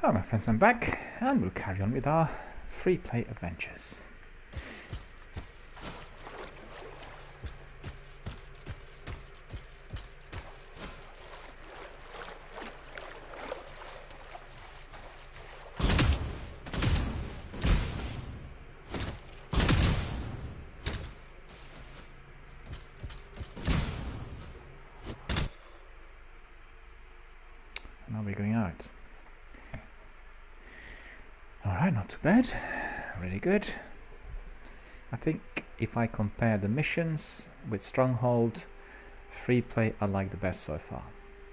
Hello my friends, I'm back and we'll carry on with our free play adventures. Now we're going out. Alright, not too bad. Really good. I think if I compare the missions with Stronghold, free play I like the best so far.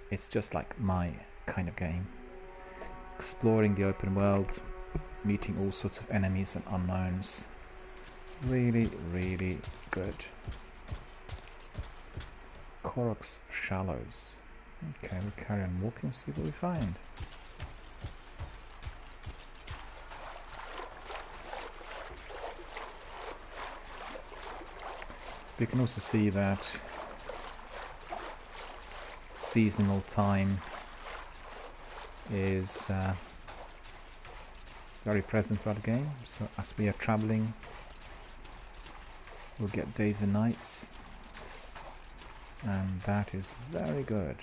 It's just like my kind of game. Exploring the open world, meeting all sorts of enemies and unknowns. Really, really good. Korok's Shallows. Okay, we'll carry on walking, see what we find. You can also see that seasonal time is very present throughout the game. So as we are traveling, we'll get days and nights, and that is very good.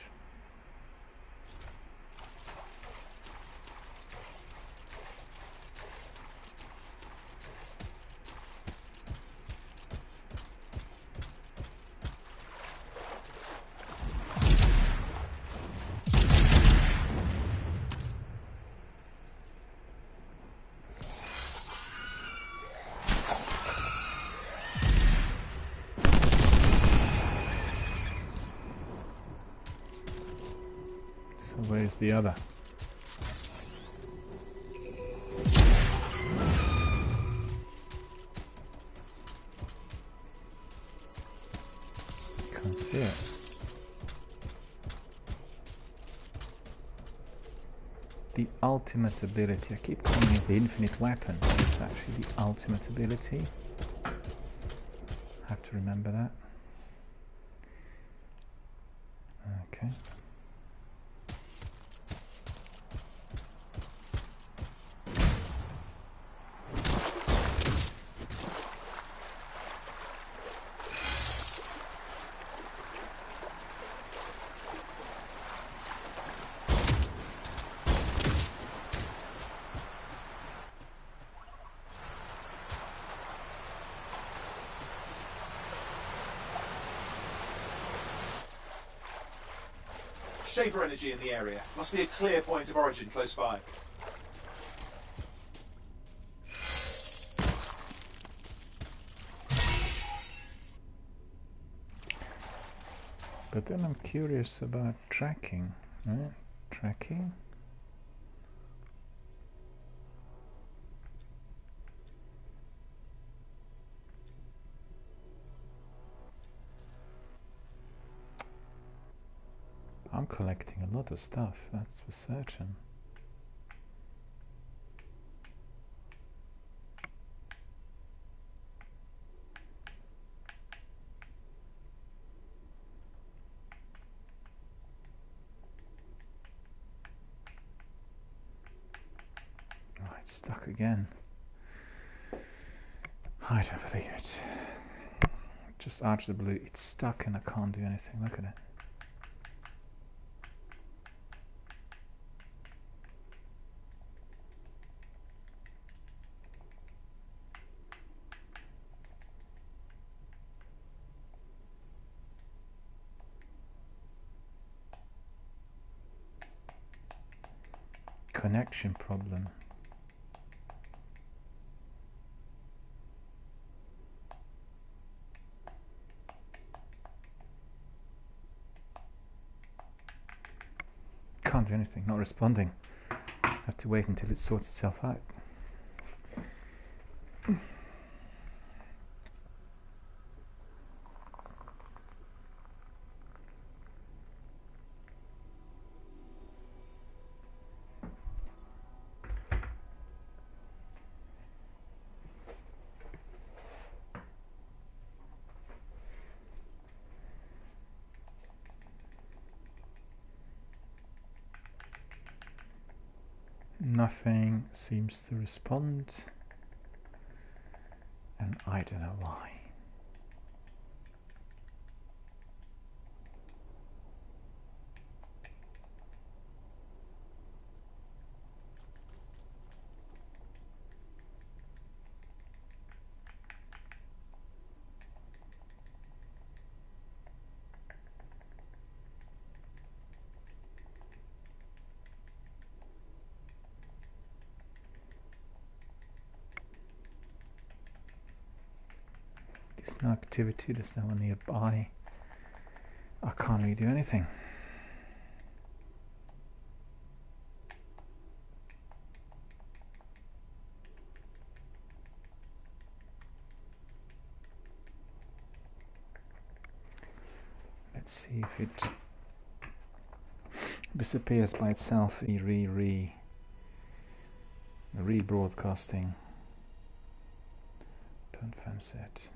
Where's the other? Can't see it. The ultimate ability. I keep calling it the infinite weapon, but it's actually the ultimate ability. Have to remember that. Okay. Shaver energy in the area. Must be a clear point of origin close by. But then I'm curious about tracking. Right? Tracking. I'm collecting a lot of stuff, that's for certain. Oh, it's stuck again. I don't believe it. Just out of the blue, it's stuck and I can't do anything. Look at it. Connection problem. Can't do anything, not responding. Have to wait until it sorts itself out. Nothing seems to respond, and I don't know why. There's no activity, there's no one nearby. I can't really do anything. Let's see if it disappears by itself. Rebroadcasting. Don't fancy it.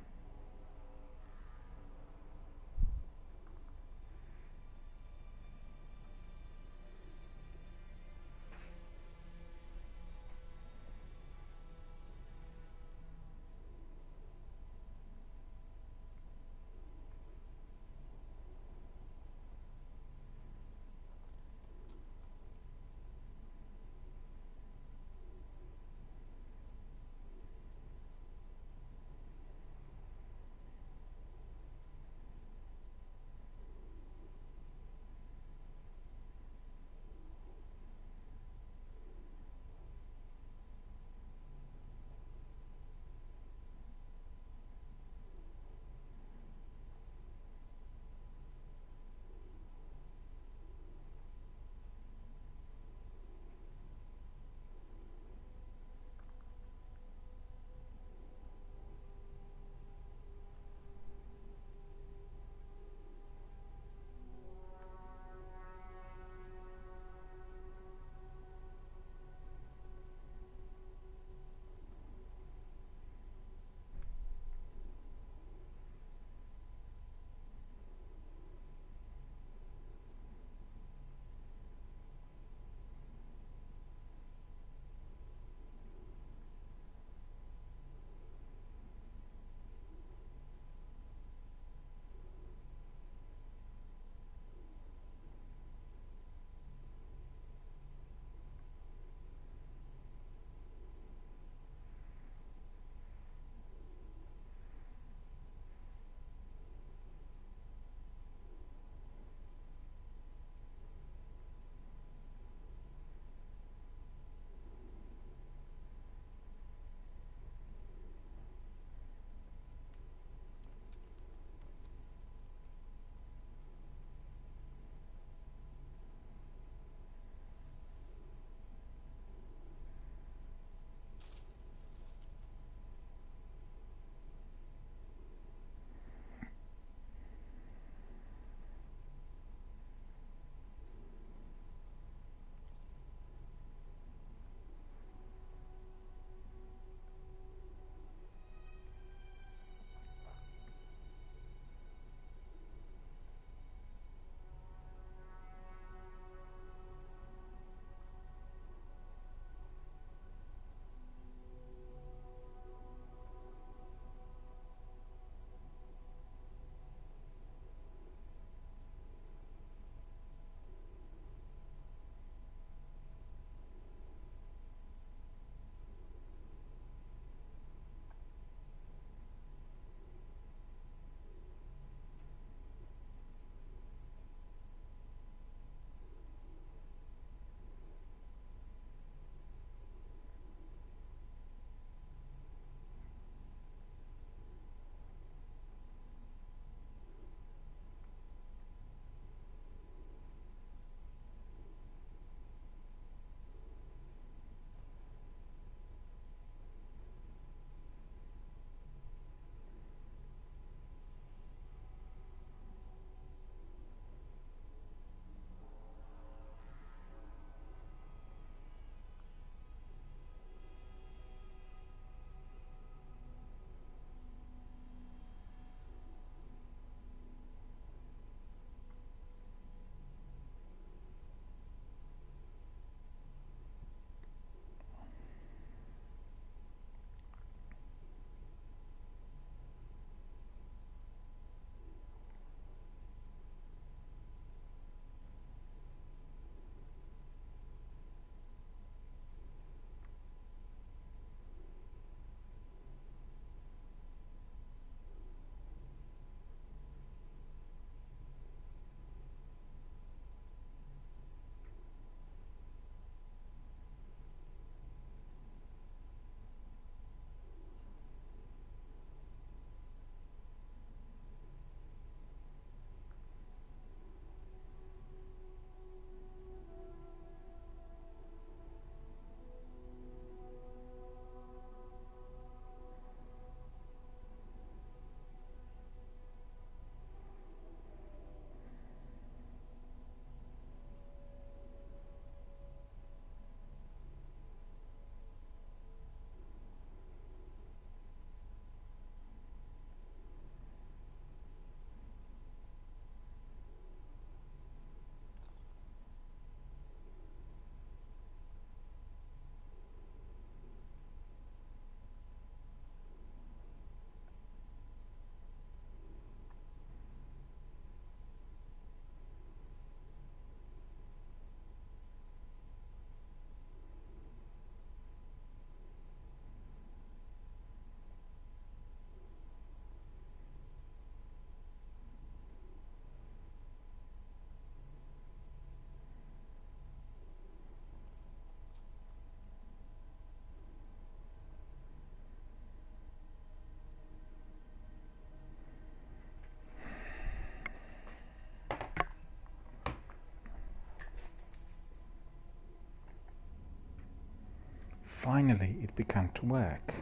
finally it began to work.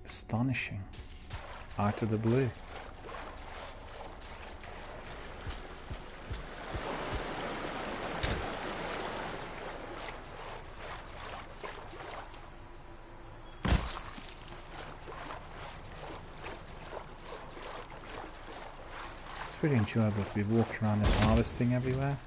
Astonishing. Out of the blue. It's really enjoyable to be walking around and harvesting everywhere.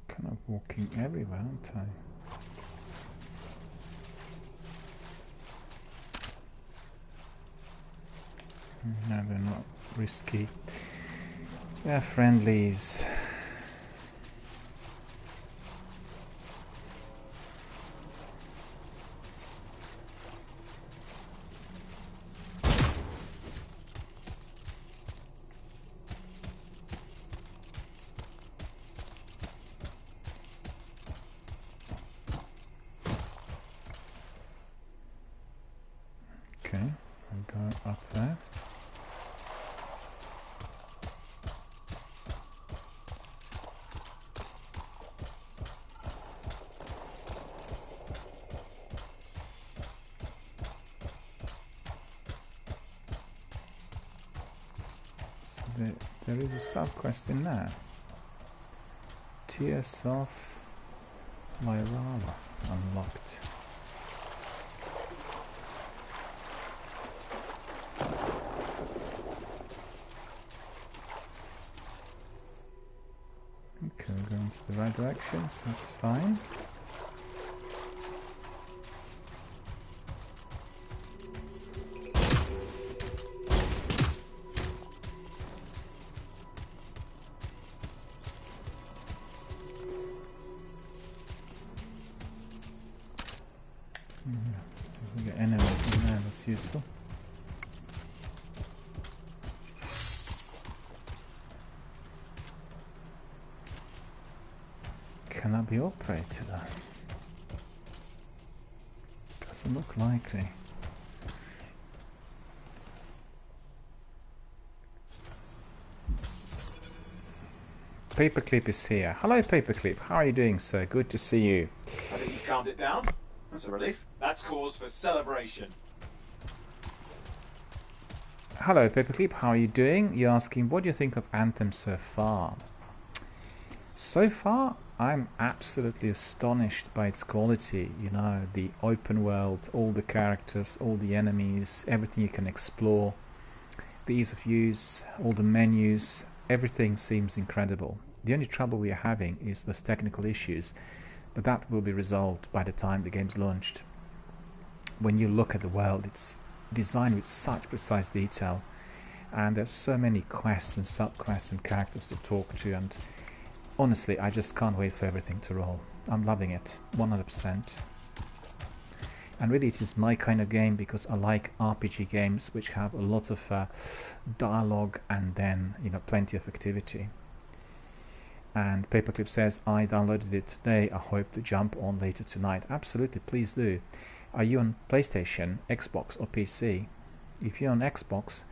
Kind of walking everywhere, aren't I? No, they're not risky. They're friendlies. Okay, I'll go up there. There is a sub-quest in there. Tears of Myrala unlocked. Okay, we're going to the right direction, so that's fine. We get enemies in there, that's useful. Cannot be operated though. Doesn't look likely. Paperclip is here. Hello Paperclip, how are you doing, sir? Good to see you. I think you've calmed it down. That's a relief. That's cause for celebration. Hello Paperclip, how are you doing? You're asking, what do you think of Anthem so far? So far, I'm absolutely astonished by its quality. You know, the open world, all the characters, all the enemies, everything you can explore, the ease of use, all the menus, everything seems incredible. The only trouble we are having is those technical issues, but that will be resolved by the time the game's launched. When you look at the world, it's designed with such precise detail, and there's so many quests and sub-quests and characters to talk to, and honestly, I just can't wait for everything to roll. I'm loving it, 100%. And really, it is my kind of game because I like RPG games which have a lot of dialogue and then, you know, plenty of activity. And Paperclip says, I downloaded it today. I hope to jump on later tonight. Absolutely, please do. Are you on PlayStation, Xbox or PC? If you're on Xbox,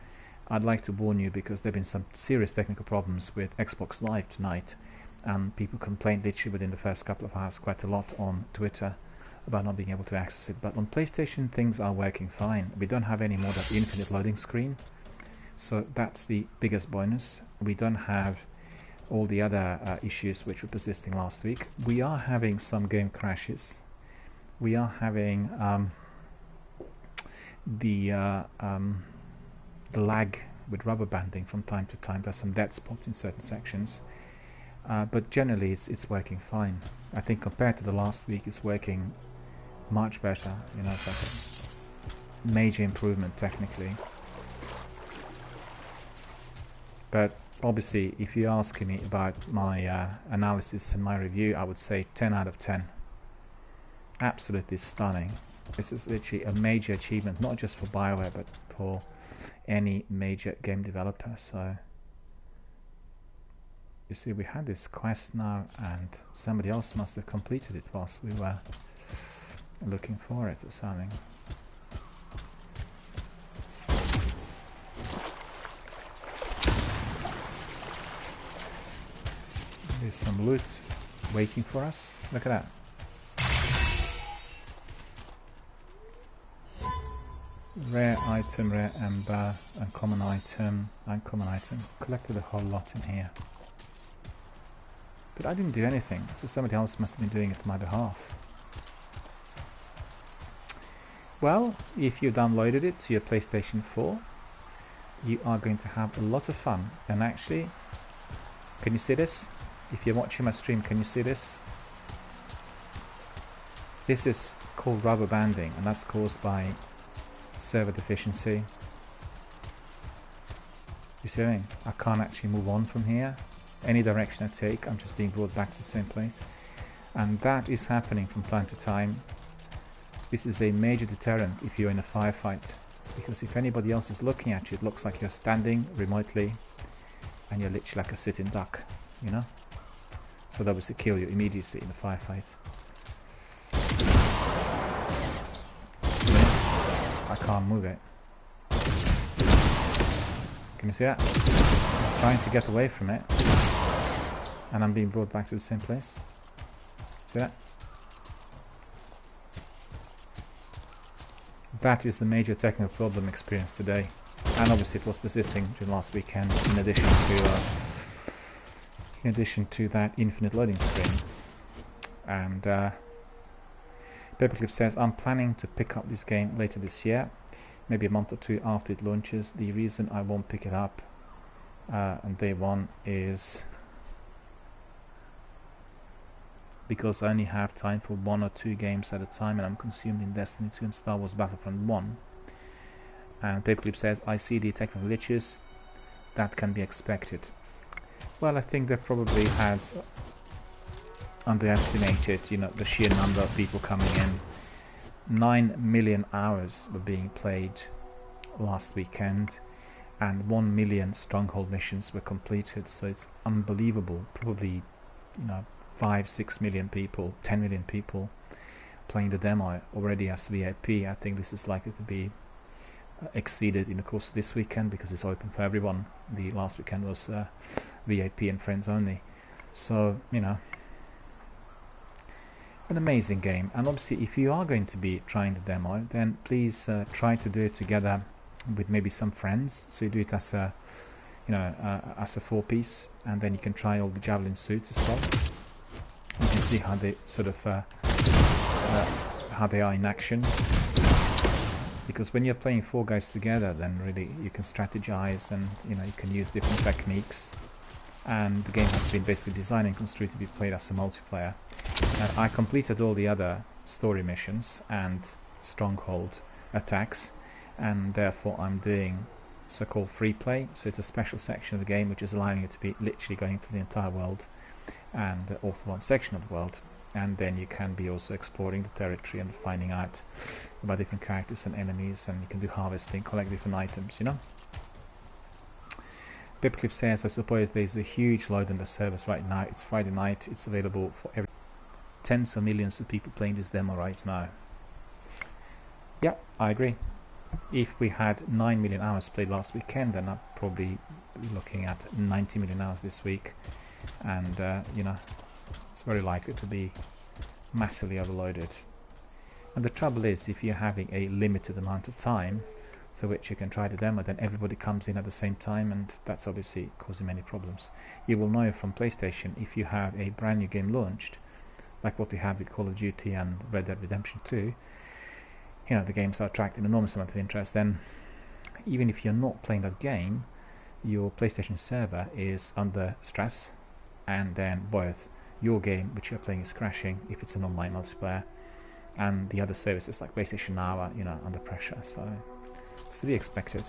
I'd like to warn you because there have been some serious technical problems with Xbox Live tonight, and people complained literally within the first couple of hours quite a lot on Twitter about not being able to access it. But on PlayStation, things are working fine. We don't have any more that infinite loading screen, so that's the biggest bonus. We don't have all the other issues which were persisting last week. We are having some game crashes. We are having the lag with rubber banding from time to time. There's some dead spots in certain sections, but generally it's working fine. I think compared to the last week, it's working much better. You know, it's like a major improvement technically. But obviously, if you're asking me about my analysis and my review, I would say 10 out of 10. Absolutely stunning. This is literally a major achievement, not just for BioWare, but for any major game developer. So You see, we had this quest now, and somebody else must have completed it whilst we were looking for it or something. There's some loot waiting for us. Look at that. Rare item, rare ember, uncommon item, uncommon item. Collected a whole lot in here. But I didn't do anything, so somebody else must have been doing it on my behalf. Well, if you downloaded it to your PlayStation 4, you are going to have a lot of fun. And actually, can you see this? If you're watching my stream, can you see this? This is called rubber banding, and that's caused by server deficiency. You see what I mean? I can't actually move on from here. Any direction I take, I'm just being brought back to the same place. And that is happening from time to time. This is a major deterrent if you're in a firefight, because if anybody else is looking at you, it looks like you're standing remotely and you're literally like a sitting duck, you know? So that will kill you immediately in a firefight. I can't move it. Can you see that? I'm trying to get away from it, and I'm being brought back to the same place. See that? That is the major technical problem experienced today, and obviously it was persisting during last weekend. In addition to that infinite loading screen. And Paperclip says, I'm planning to pick up this game later this year, maybe a month or two after it launches. The reason I won't pick it up on day one is because I only have time for 1 or 2 games at a time, and I'm consumed in Destiny 2 and Star Wars Battlefront 1. And Paperclip says, I see the technical glitches. That can be expected. Well, I think they probably had underestimated, you know, the sheer number of people coming in. 9 million hours were being played last weekend, and 1 million stronghold missions were completed. So it's unbelievable. Probably, you know, 5-6 million people, 10 million people playing the demo already as VIP. I think this is likely to be exceeded in the course of this weekend because it's open for everyone. The last weekend was VIP and friends only. So, you know, an amazing game. And obviously, if you are going to be trying the demo, then please try to do it together with maybe some friends. So you do it as a, you know, as a 4-piece, and then you can try all the javelin suits as well. You can see how they sort of how they are in action. Because when you're playing 4 guys together, then really you can strategize, and you know, you can use different techniques. And the game has been basically designed and constructed to be played as a multiplayer. I completed all the other story missions and stronghold attacks, and therefore I'm doing so-called free play. So it's a special section of the game which is allowing you to be literally going through the entire world and all for one section of the world. And then you can be also exploring the territory and finding out about different characters and enemies, and you can do harvesting, collect different items, you know. Paperclip says, I suppose there's a huge load on the servers right now. It's Friday night, it's available for every tens of millions of people playing this demo right now. Yeah, I agree. If we had 9 million hours played last weekend, then I'd probably be looking at 90 million hours this week. And, you know, it's very likely to be massively overloaded. And the trouble is, if you're having a limited amount of time for which you can try the demo, then everybody comes in at the same time, and that's obviously causing many problems. You will know from PlayStation, if you have a brand new game launched, like what we have with Call of Duty and Red Dead Redemption 2, you know, the games are attracting an enormous amount of interest, then even if you're not playing that game, your PlayStation server is under stress, and then both your game, which you're playing, is crashing if it's an online multiplayer, and the other services like PlayStation Now are, you know, under pressure. So it's to be expected.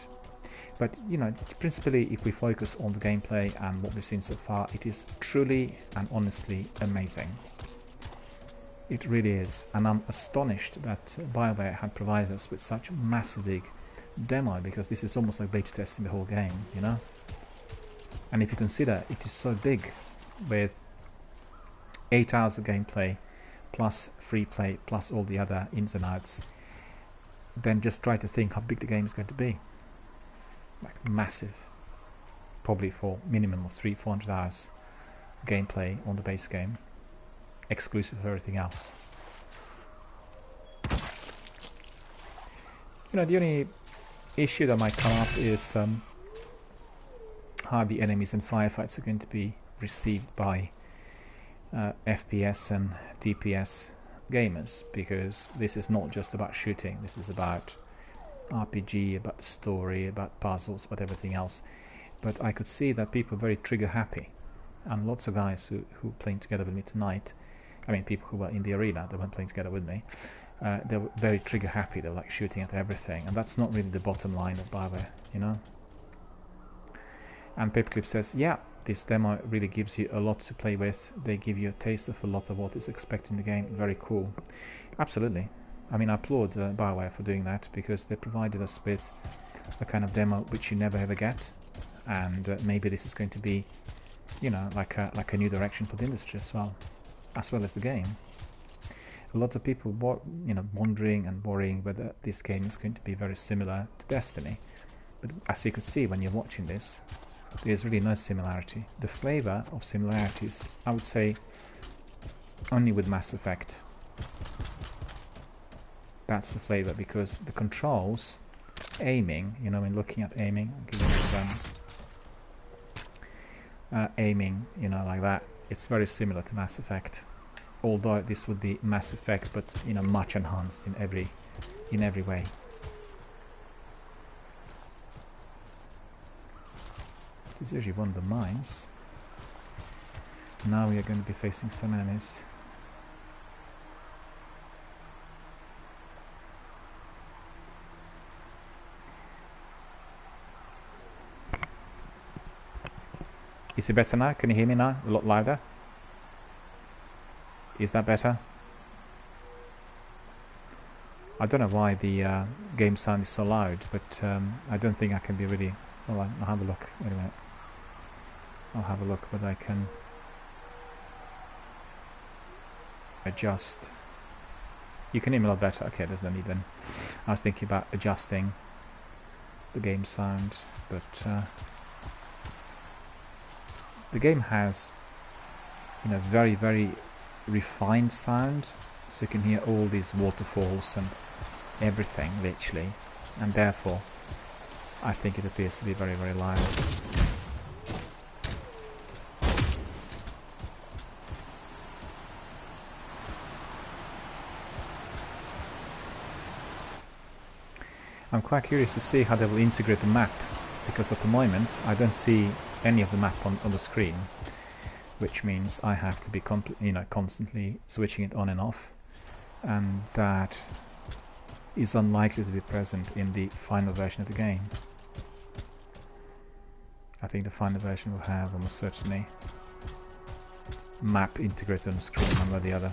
But, you know, principally, if we focus on the gameplay and what we've seen so far, it is truly and honestly amazing. It really is, and I'm astonished that BioWare had provided us with such a massive big demo, because this is almost like beta testing the whole game, you know. And if you consider it is so big, with 8 hours of gameplay, plus free play, plus all the other ins and outs, then just try to think how big the game is going to be. Like massive. Probably for minimum of 300-400 hours gameplay on the base game, exclusive of everything else. You know, the only issue that might come up is how the enemies and firefights are going to be received by FPS and DPS gamers, because this is not just about shooting, this is about RPG, about story, about puzzles, about everything else. But I could see that people are very trigger happy, and lots of guys who were playing together with me tonight, I mean people who were in the arena, they weren't playing together with me, they were very trigger happy, they were like shooting at everything, and that's not really the bottom line of BioWare, you know. And Paperclip says, yeah, this demo really gives you a lot to play with, they give you a taste of a lot of what is expected in the game, very cool. Absolutely. I mean, I applaud BioWare for doing that, because they provided us with a kind of demo which you never ever get, and maybe this is going to be, you know, like a new direction for the industry as well as the game. A lot of people you know, wondering and worrying whether this game is going to be very similar to Destiny, but as you could see when you're watching this, there's really no similarity. The flavor of similarities, I would say, only with Mass Effect. That's the flavor, because the controls, aiming, you know, when looking at aiming, aiming, you know, like that, it's very similar to Mass Effect, although this would be Mass Effect, but, you know, much enhanced in every way. This is usually one of the mines. Now we are going to be facing some enemies. Is it better now? Can you hear me now? A lot louder? Is that better? I don't know why the game sound is so loud, but I don't think I can be really... Well, I'll have a look. Wait a minute. I'll have a look whether I can adjust. You can hear me a lot better. Okay, there's no need then. I was thinking about adjusting the game sound, but the game has, you know, very, very refined sound, so you can hear all these waterfalls and everything, literally, and therefore I think it appears to be very, very loud. I'm quite curious to see how they will integrate the map, because at the moment I don't see any of the map on the screen, which means I have to be constantly switching it on and off, and that is unlikely to be present in the final version of the game. I think the final version will have almost certainly map integrated on the screen, one way or the other.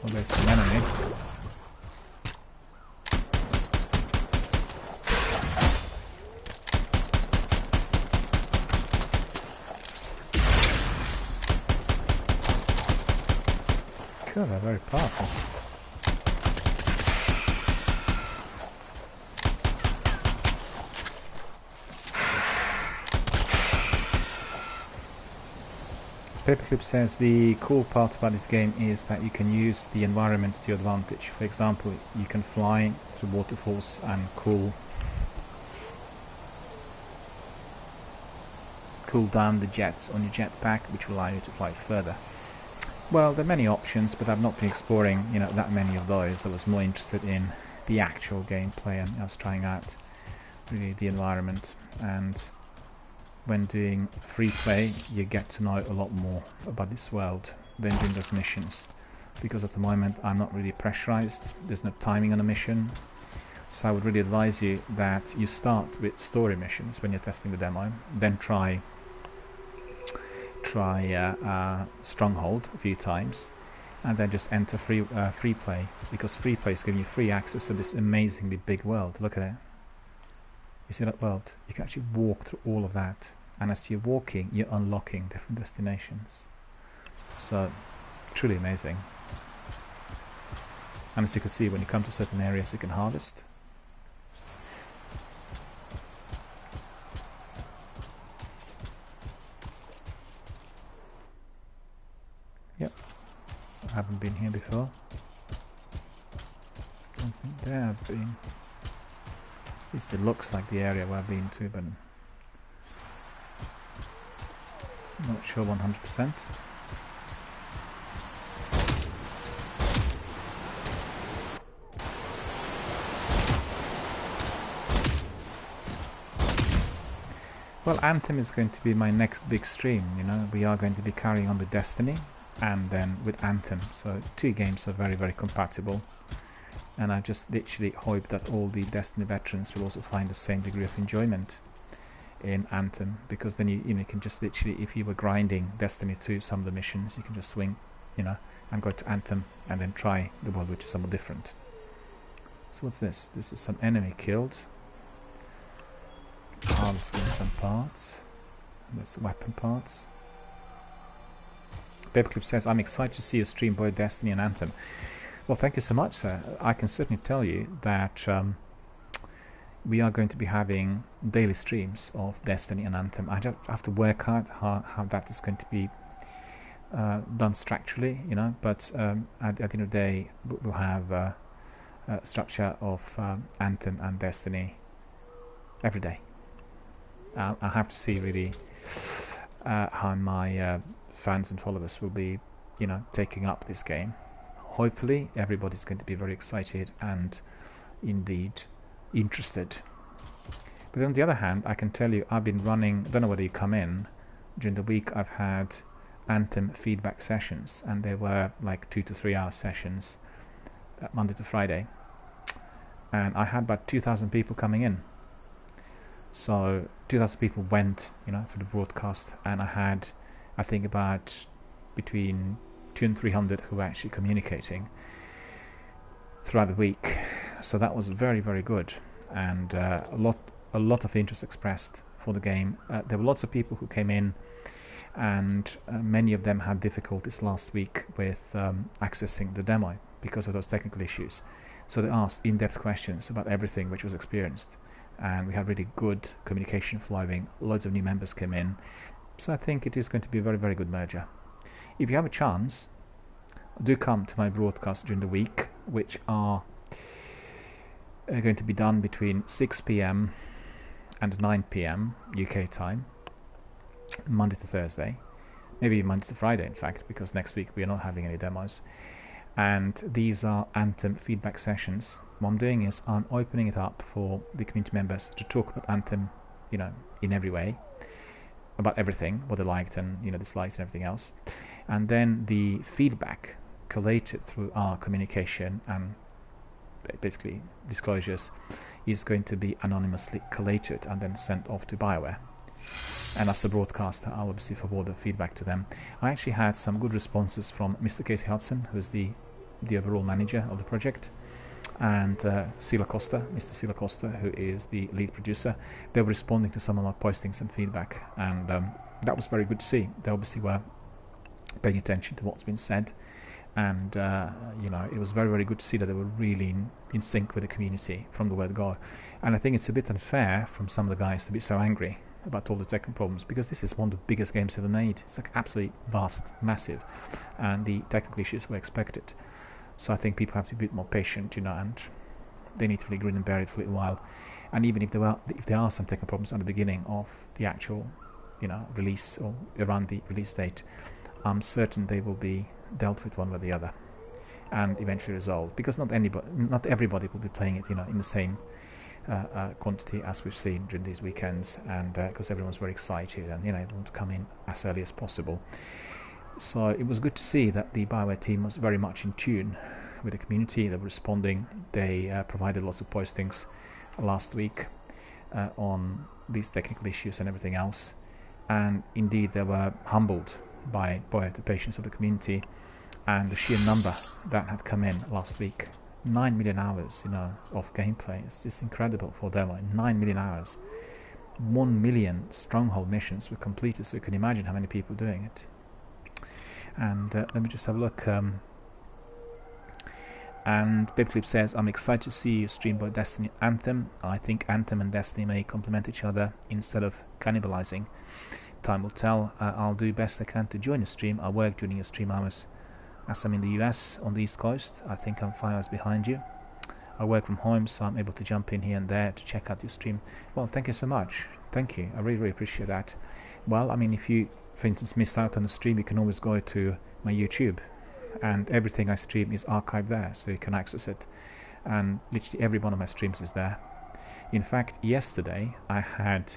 Well, there's an enemy. God, they're very powerful. Paperclip says the cool part about this game is that you can use the environment to your advantage. For example, you can fly through waterfalls and cool down the jets on your jetpack, which will allow you to fly further. Well, there are many options, but I've not been exploring, you know, that many of those. I was more interested in the actual gameplay, and I was trying out really the environment. And when doing free play, you get to know a lot more about this world than doing those missions, because at the moment I'm not really pressurized. There's no timing on a mission, so I would really advise you that you start with story missions when you're testing the demo, then try Stronghold a few times, and then just enter free play, because free play is giving you free access to this amazingly big world. Look at it. You see that world? You can actually walk through all of that, and as you're walking, you're unlocking different destinations. So, truly amazing. And as you can see, when you come to certain areas, you can harvest. Yep, I haven't been here before. Don't think there have been. At least it looks like the area where I've been to, but I'm not sure 100%. Well, Anthem is going to be my next big stream, you know. We are going to be carrying on with Destiny and then with Anthem. So 2 games are very, very compatible. And I just literally hope that all the Destiny veterans will also find the same degree of enjoyment in Anthem, because then you can just literally, if you were grinding Destiny 2, some of the missions, you can just swing, you know, and go to Anthem and then try the world, which is somewhat different. So what's this? This is some enemy killed. Harvesting some parts. That's weapon parts. Paperclip says, I'm excited to see you stream both Destiny and Anthem. Well, thank you so much, sir. I can certainly tell you that we are going to be having daily streams of Destiny and Anthem. I just have to work out how that is going to be done structurally, you know, but at the end of the day, we'll have a structure of Anthem and Destiny every day. I have to see really how my fans and followers will be, you know, taking up this game. Hopefully everybody's going to be very excited and indeed interested. But on the other hand, I can tell you I've been running, I don't know whether you come in, during the week I've had Anthem feedback sessions, and they were like 2 to 3 hour sessions Monday to Friday, and I had about 2,000 people coming in. So 2,000 people went, you know, through the broadcast, and I had, I think, about between 200 and 300 who were actually communicating throughout the week. So that was very, very good, and a lot of interest expressed for the game. There were lots of people who came in, and many of them had difficulties last week with accessing the demo because of those technical issues. So they asked in-depth questions about everything which was experienced, and we had really good communication flowing. Loads of new members came in, so I think it is going to be a very, very good merger. If you have a chance, do come to my broadcast during the week, which are going to be done between 6 PM and 9 PM UK time, Monday to Thursday, maybe Monday to Friday in fact, because next week we are not having any demos. And these are Anthem feedback sessions. What I'm doing is I'm opening it up for the community members to talk about Anthem, you know, in every way, about everything, what they liked and, you know, disliked and everything else. And then the feedback collated through our communication and basically disclosures is going to be anonymously collated and then sent off to BioWare. And as a broadcaster, I'll obviously forward the feedback to them. I actually had some good responses from Mr. Casey Hudson, who's the overall manager of the project, and Sila Costa, Mr. Sila Costa, who is the lead producer. They were responding to some of my postings and feedback, and that was very good to see. They obviously were paying attention to what's been said, and you know, it was very, very good to see that they were really in sync with the community from the word go. And I think it's a bit unfair from some of the guys to be so angry about all the technical problems, because this is one of the biggest games ever made. It's like absolutely vast, massive, and the technical issues were expected. So I think people have to be a bit more patient, you know, and they need to really grin and bear it for a little while. And even if there are some technical problems at the beginning of the actual, you know, release or around the release date, I'm certain they will be dealt with one way or the other and eventually resolved, because not everybody will be playing it, you know, in the same quantity as we've seen during these weekends, and because everyone's very excited and, you know, want to come in as early as possible. So it was good to see that the BioWare team was very much in tune with the community. They were responding. They provided lots of postings last week on these technical issues and everything else, and indeed they were humbled by the patience of the community and the sheer number that had come in last week. 9 million hours, of gameplay. It's just incredible for a demo. 9 million hours. 1 million stronghold missions were completed, so you can imagine how many people doing it. And let me just have a look. And Paperclip says, I'm excited to see you stream both Destiny and Anthem. I think Anthem and Destiny may complement each other instead of cannibalizing. Time will tell. I'll do best I can to join your stream. I work during your stream hours as I'm in the US on the East Coast. I think I'm 5 hours behind you. I work from home, so I'm able to jump in here and there to check out your stream. Well, thank you so much. Thank you. I really, really appreciate that. Well, I mean, if you, for instance, miss out on the stream, you can always go to my YouTube, and everything I stream is archived there, so you can access it. And literally every one of my streams is there. In fact, yesterday I had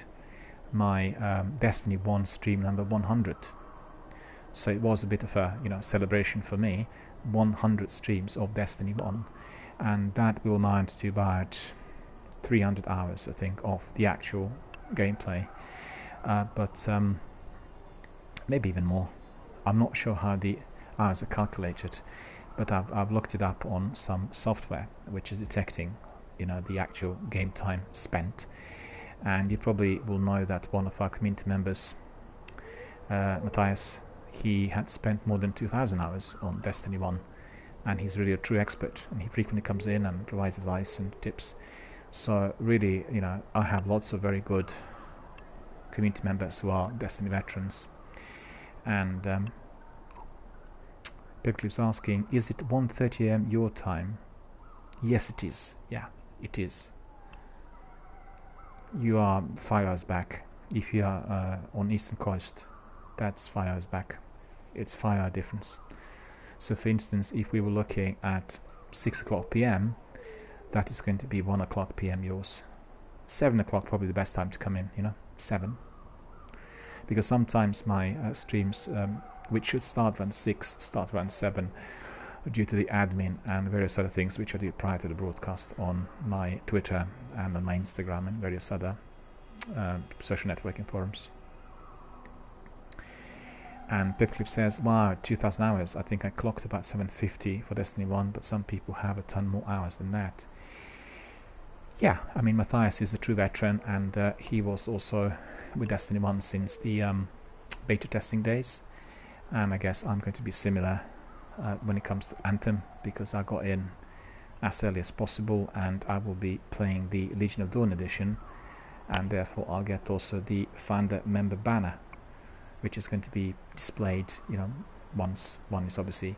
my Destiny 1 stream number 100. So it was a bit of a celebration for me. 100 streams of Destiny 1, and that will amount to about 300 hours, I think, of the actual gameplay. But maybe even more. I'm not sure how the hours are calculated, but I've looked it up on some software which is detecting the actual game time spent. And you probably will know that one of our community members, Matthias, he had spent more than 2,000 hours on Destiny 1, and he's really a true expert, and he frequently comes in and provides advice and tips. So really, I have lots of very good community members who are Destiny veterans. And Pipcliff's asking, is it 1:30 AM your time? Yes, it is. Yeah, it is. You are 5 hours back. If you are on Eastern Coast, that's 5 hours back. It's 5 hour difference. So for instance, if we were looking at 6 o'clock PM, that is going to be 1 o'clock PM yours. 7 o'clock probably the best time to come in, 7. Because sometimes my streams, which should start around 6, start around 7, due to the admin and various other things which I do prior to the broadcast on my Twitter and on my Instagram and various other social networking forums. And Pipclip says, wow, 2,000 hours. I think I clocked about 750 for Destiny 1, but some people have a ton more hours than that. Yeah, I mean, Matthias is a true veteran, and he was also with Destiny 1 since the beta testing days. And I guess I'm going to be similar when it comes to Anthem, because I got in as early as possible, and I will be playing the Legion of Dawn edition, and therefore I'll get also the founder member banner, which is going to be displayed, once one is obviously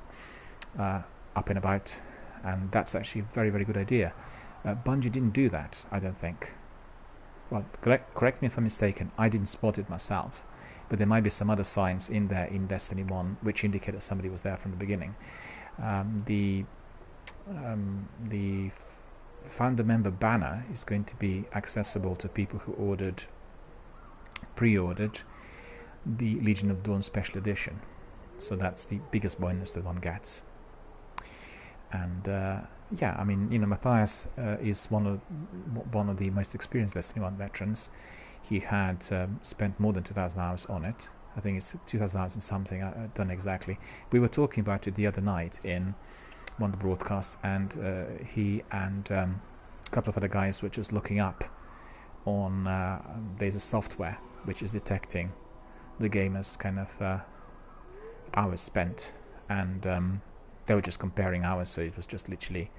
up and about, and that's actually a very, very good idea. Bungie didn't do that, I don't think. Well, correct me if I'm mistaken, I didn't spot it myself, but there might be some other signs in there in Destiny 1 which indicate that somebody was there from the beginning. The founder member banner is going to be accessible to people who pre-ordered the Legion of Dawn Special Edition. So that's the biggest bonus that one gets. And yeah, I mean, Matthias is one of the most experienced Destiny 1 veterans. He had spent more than 2,000 hours on it. I think it's 2,000 hours and something. I don't know exactly. We were talking about it the other night in one of the broadcasts, and he and a couple of other guys were just looking up on there's a software which is detecting the gamer's kind of hours spent, and they were just comparing hours, so it was just literally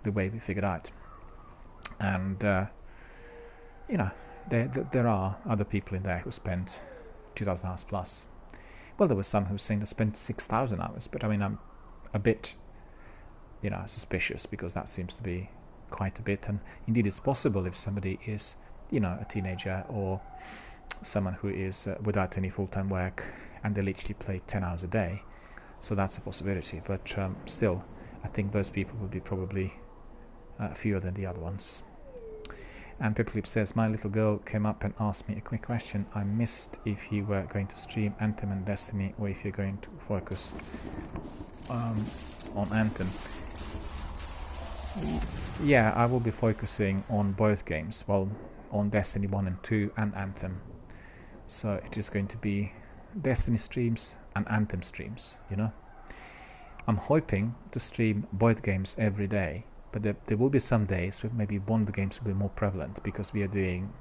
the way we figured out. And there are other people in there who spent 2,000 hours plus. Well, there was some who were saying they spent 6,000 hours, but I mean, I'm a bit suspicious, because that seems to be quite a bit. And indeed, it's possible if somebody is a teenager or someone who is without any full-time work, and they literally play 10 hours a day, so that's a possibility. But still, I think those people will be probably fewer than the other ones. And Pipclip says, my little girl came up and asked me a quick question. I missed if you were going to stream Anthem and Destiny, or if you're going to focus on Anthem. Yeah, I will be focusing on both games, well, on Destiny 1 and 2 and Anthem. So it is going to be Destiny streams and Anthem streams, I'm hoping to stream both games every day, but there will be some days where maybe one of the games will be more prevalent because we are doing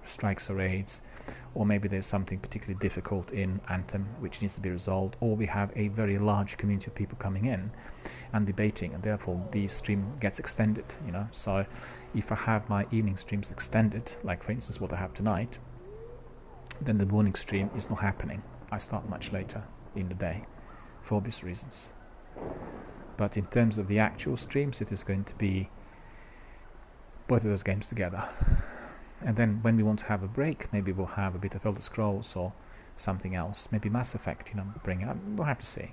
strikes or raids, or maybe there's something particularly difficult in Anthem which needs to be resolved, or we have a very large community of people coming in and debating, and therefore the stream gets extended, you know. So if I have my evening streams extended, like for instance what I have tonight, then the morning stream is not happening. I start much later in the day for obvious reasons. But in terms of the actual streams, it is going to be both of those games together. And then when we want to have a break, maybe we'll have a bit of Elder Scrolls or something else. Maybe Mass Effect, you know, bring it up. We'll have to see.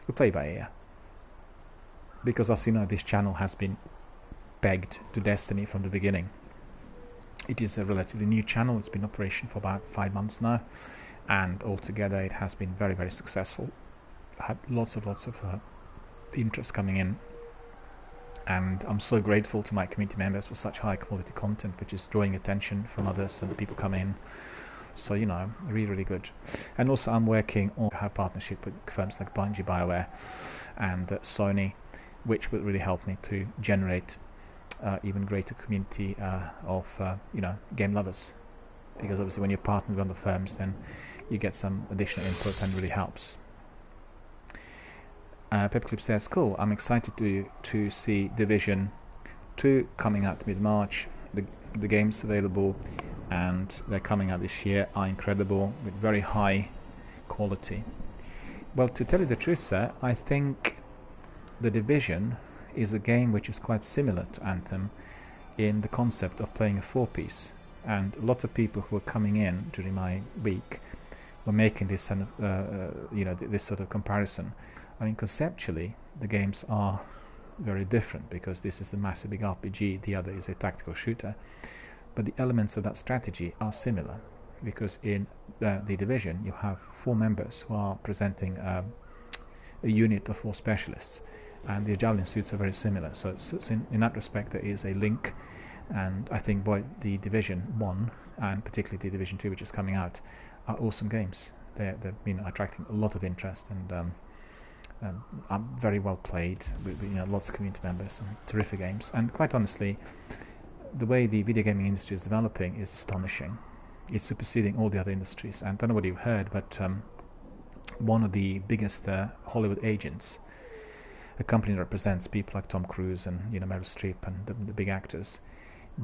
We'll play by ear. Because as you know, this channel has been pegged to Destiny from the beginning. It is a relatively new channel. It's been in operation for about 5 months now. And altogether it has been very, very successful. I had lots of interest coming in. And I'm so grateful to my community members for such high quality content, which is drawing attention from others and people come in. So, you know, really, really good. And also I'm working on a partnership with firms like Bungie, BioWare and Sony, which will really help me to generate even greater community of, you know, game lovers. Because obviously when you're partnered with other firms, then you get some additional input and really helps. Paperclip says, cool, I'm excited to see Division 2 coming out mid-March. The games available and they're coming out this year are incredible with very high quality. Well, to tell you the truth, sir, I think The Division is a game which is quite similar to Anthem in the concept of playing a 4-piece. And a lot of people who are coming in during my week were making this kind of, you know, this sort of comparison. I mean, conceptually, the games are very different because this is a massive big RPG, the other is a tactical shooter. But the elements of that strategy are similar because in The Division, you have 4 members who are presenting a unit of 4 specialists, and the javelin suits are very similar. So in that respect, there is a link, and I think both The Division 1 and particularly The Division 2, which is coming out, are awesome games. They've been attracting a lot of interest and are very well played with, you know, lots of community members and terrific games. And quite honestly, the way the video gaming industry is developing is astonishing. It's superseding all the other industries. And I don't know what you've heard, but one of the biggest Hollywood agents, a company that represents people like Tom Cruise and, you know, Meryl Streep and the big actors,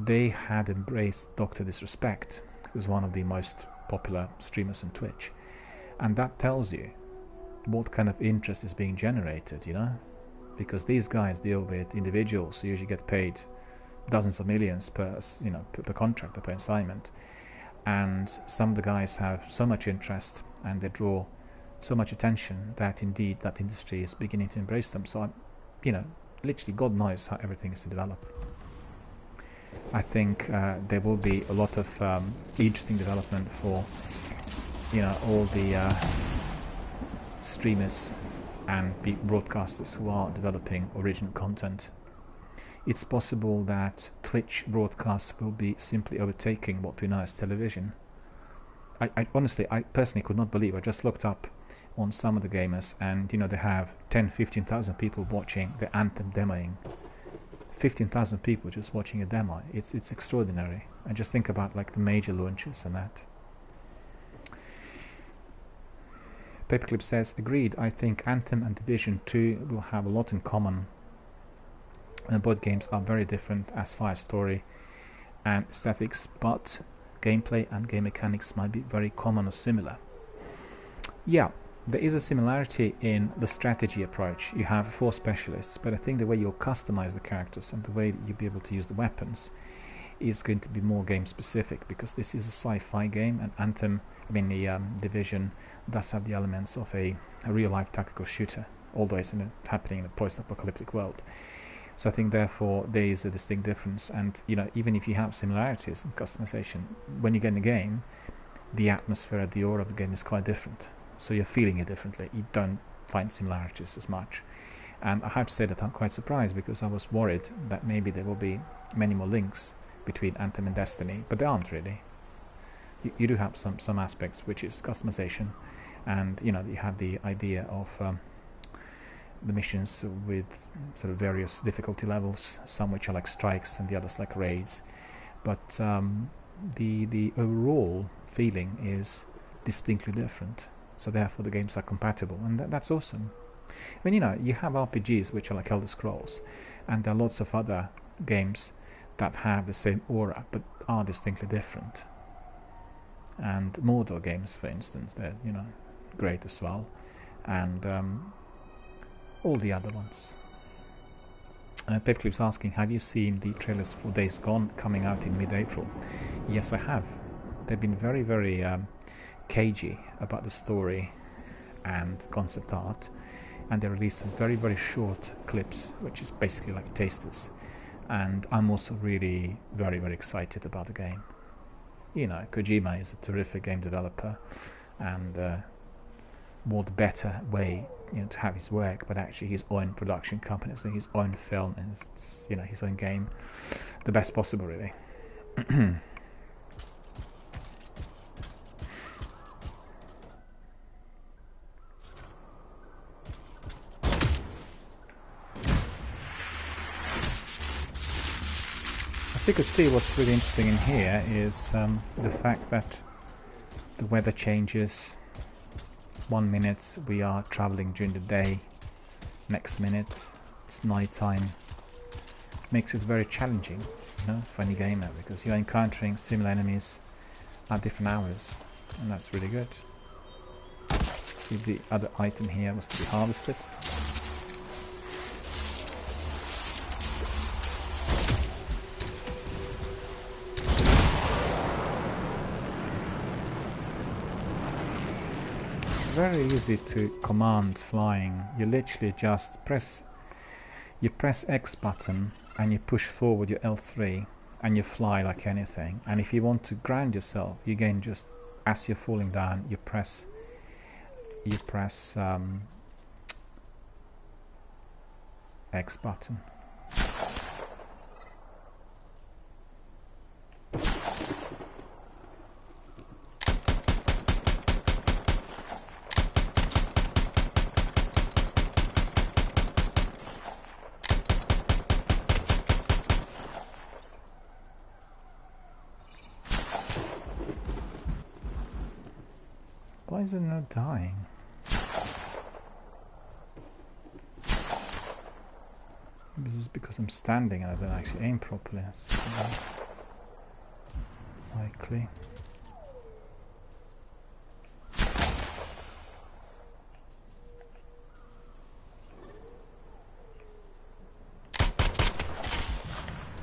they had embraced Dr. Disrespect, who's one of the most popular streamers on Twitch. And that tells you what kind of interest is being generated, you know, because these guys deal with individuals who usually get paid dozens of millions per, you know, per contract or per assignment, and some of the guys have so much interest and they draw so much attention that indeed that industry is beginning to embrace them. So, you know, literally God knows how everything is to develop. I think there will be a lot of interesting development for, you know, all the streamers and broadcasters who are developing original content. It's possible that Twitch broadcasts will be simply overtaking what we know as television. I honestly, I personally could not believe. I just looked up on some of the gamers, and you know, they have 10-15,000 people watching the Anthem demoing. 15,000 people just watching a demo. It's extraordinary. And just think about like the major launches and that. Paperclip says, agreed, I think Anthem and Division 2 will have a lot in common. And both games are very different as far as story and aesthetics, but gameplay and game mechanics might be very common or similar. Yeah, there is a similarity in the strategy approach. You have 4 specialists, but I think the way you'll customize the characters and the way that you'll be able to use the weapons is going to be more game specific, because this is a sci-fi game, and Anthem, I mean the Division, does have the elements of a real-life tactical shooter, although it's happening in a post-apocalyptic world. So I think therefore there is a distinct difference, and you know, even if you have similarities in customization, when you get in the game, the atmosphere, the aura of the game is quite different. So you're feeling it differently. You don't find similarities as much. And I have to say that I'm quite surprised, because I was worried that maybe there will be many more links between Anthem and Destiny, but there aren't really. You do have some aspects which is customization, and you know, you have the idea of the missions with sort of various difficulty levels, some which are like strikes and the others like raids, but the overall feeling is distinctly different, so therefore the games are compatible, and that's awesome. I mean, you know, you have RPGs which are like Elder Scrolls, and there are lots of other games that have the same aura but are distinctly different. And Mordor games, for instance, they're, you know, great as well, and all the other ones. Pepclip's asking, have you seen the trailers for Days Gone coming out in mid-April? Yes, I have. They've been very, very cagey about the story and concept art, and they released some very, very short clips, which is basically like tasters. And I'm also really very, very excited about the game. You know, Kojima is a terrific game developer, and what better way, you know, to have his work, but actually his own production company, so his own film, and you know, his own game, the best possible, really. As you could see, what's really interesting in here is the fact that the weather changes. 1 minute we are traveling during the day, next minute it's night time. Makes it very challenging, you know, for any gamer, because you're encountering similar enemies at different hours, and that's really good. See, the other item here was to be harvested. Very easy to command flying. You literally just press X button and you push forward your L3 and you fly like anything. And if you want to ground yourself, you again just, as you're falling down, you press X button. Why is it not dying? This is because I'm standing and I don't actually aim properly. That's likely.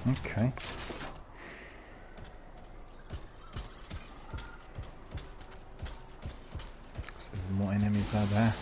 Okay. More enemies out there.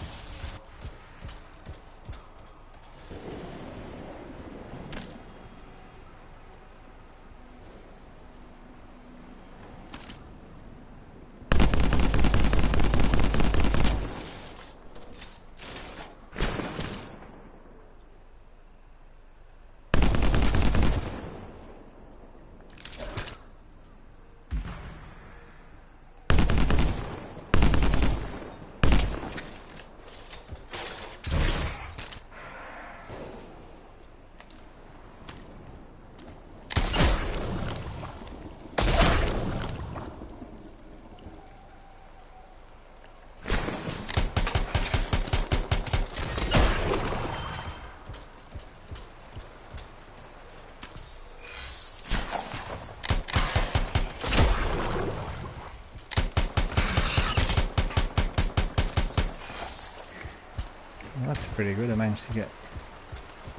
That's pretty good. I managed to get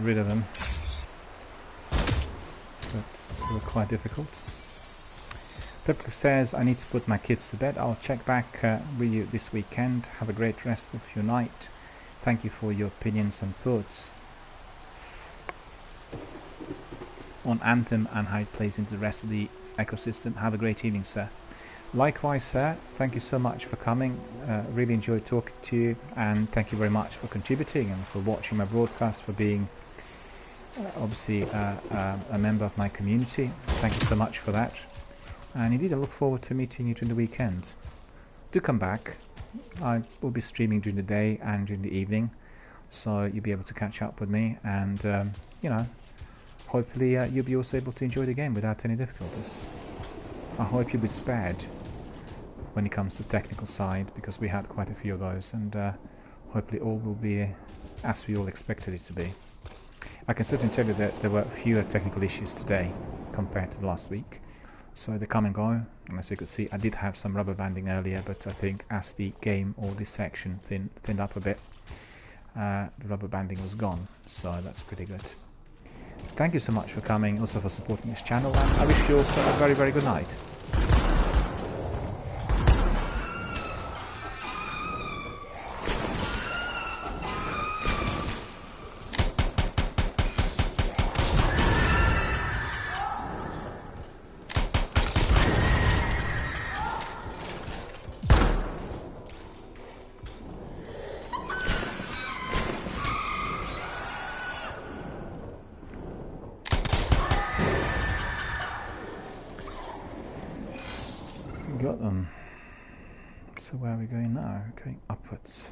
rid of them, but they were quite difficult. Pepclip says, I need to put my kids to bed. I'll check back with you this weekend. Have a great rest of your night. Thank you for your opinions and thoughts on Anthem and how it plays into the rest of the ecosystem. Have a great evening, sir. Likewise, sir. Thank you so much for coming. Really enjoyed talking to you, and thank you very much for contributing and for watching my broadcast, for being obviously a member of my community. Thank you so much for that. And indeed, I look forward to meeting you during the weekend. Do come back. I will be streaming during the day and during the evening. so you'll be able to catch up with me, and you know, hopefully you'll be also able to enjoy the game without any difficulties. I hope you'll be spared when it comes to technical side, because we had quite a few of those, and hopefully all will be as we all expected it to be. I can certainly tell you that there were fewer technical issues today compared to last week, so they come and go. And as you could see, I did have some rubber banding earlier, but I think as the game or this section thinned up a bit, the rubber banding was gone, so that's pretty good. Thank you so much for coming, also for supporting this channel, and I wish you all a very, very good night. Got them. So where are we going now? Going upwards.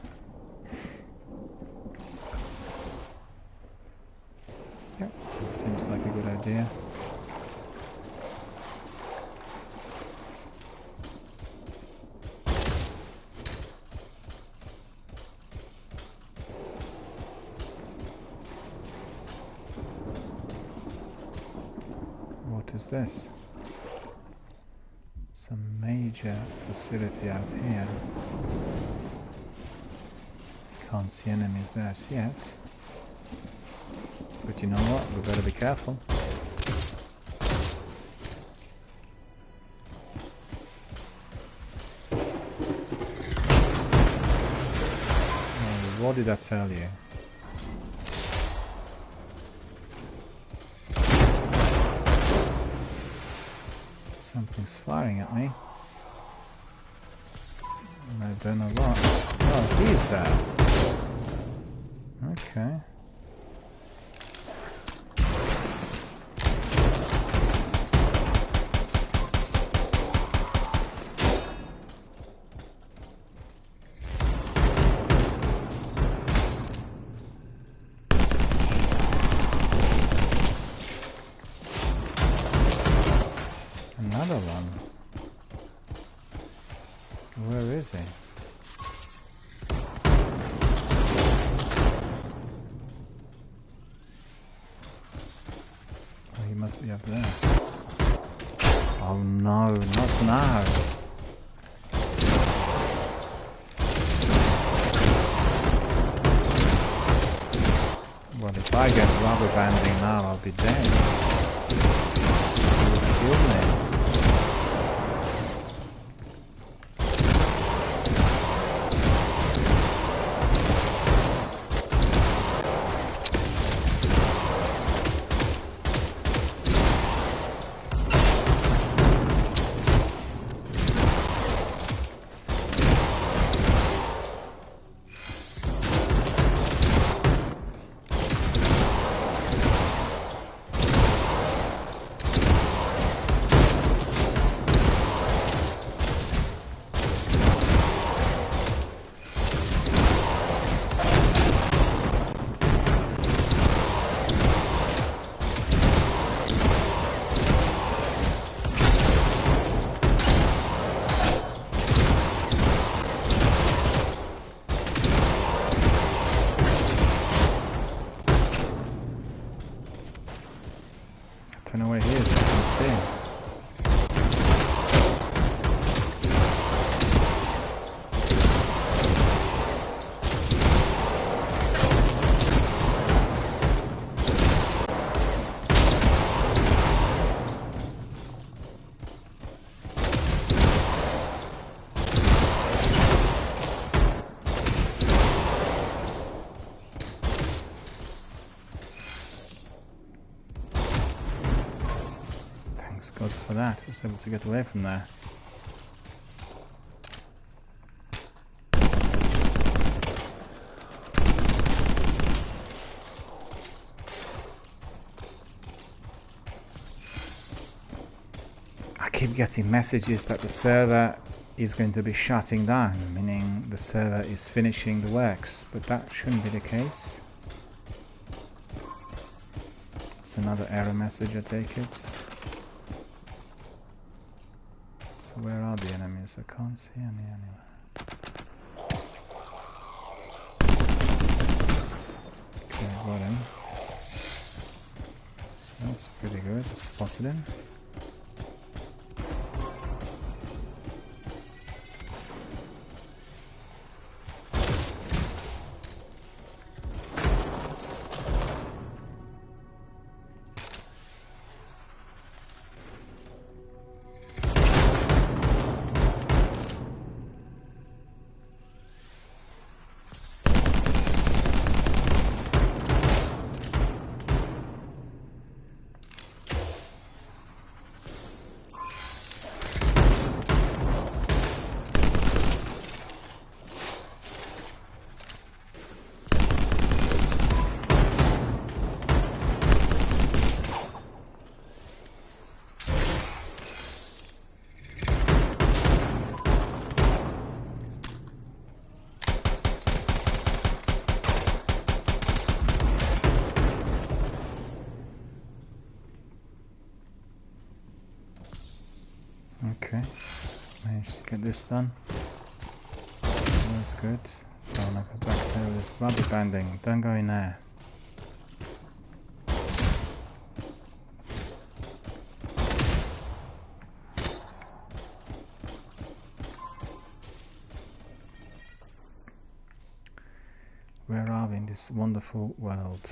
Yep, that seems like a good idea. What is this? Some major facility out here. Can't see enemies there yet. But you know what? We better be careful. Oh, what did I tell you? Something's firing at me. And I don't know what. Oh, he's there. Okay. Another one. Where is he? Oh, he must be up there. Oh no, not now. Well, if I get rubber banding now, I'll be dead. He will kill me. I don't know where he is, I can see him. God for that, I was able to get away from there. I keep getting messages that the server is going to be shutting down, meaning the server is finishing the works, but that shouldn't be the case. It's another error message, I take it. So where are the enemies? I can't see any anywhere. Okay, got him. So that's pretty good, I spotted him. Okay, managed to get this done. That's good. Don't want to go back there. There's rubber banding. Don't go in there. Where are we in this wonderful world?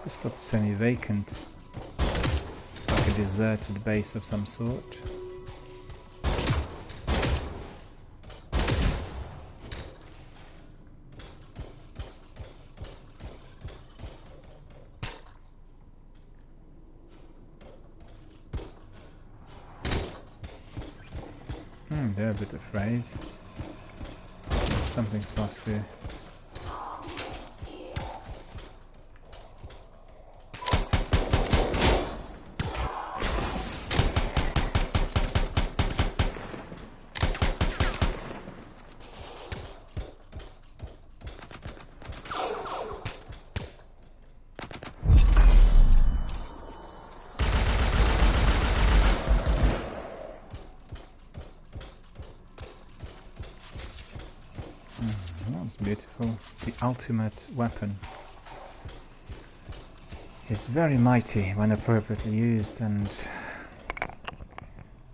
It's not semi-vacant, like a deserted base of some sort. They're a bit afraid. There's something close to. Beautiful. The ultimate weapon is very mighty when appropriately used, and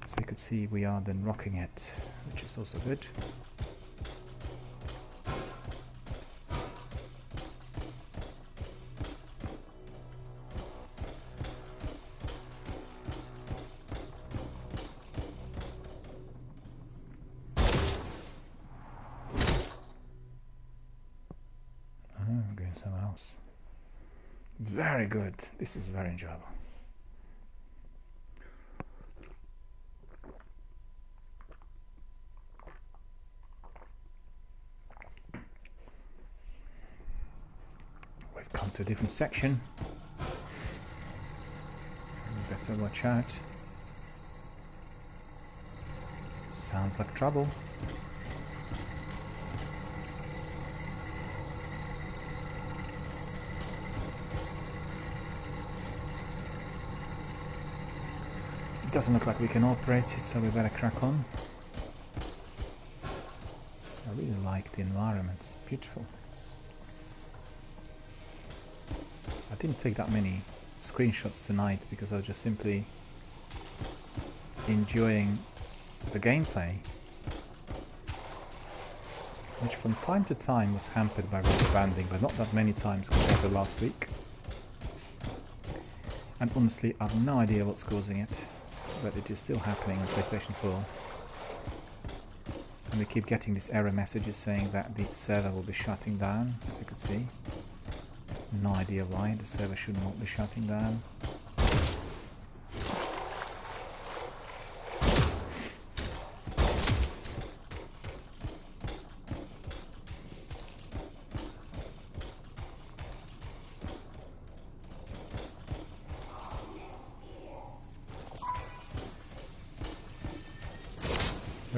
as you could see, we are then rocking it, which is also good. Somewhere else. Very good. This is very enjoyable. We've come to a different section. We better watch out. Sounds like trouble. Doesn't look like we can operate it, so we better crack on. I really like the environment, it's beautiful. I didn't take that many screenshots tonight because I was just simply enjoying the gameplay, which from time to time was hampered by rubber banding, but not that many times compared to last week. And honestly, I have no idea what's causing it, but it is still happening on PlayStation 4. And we keep getting these error messages saying that the server will be shutting down, as you can see. No idea why, the server should not be shutting down.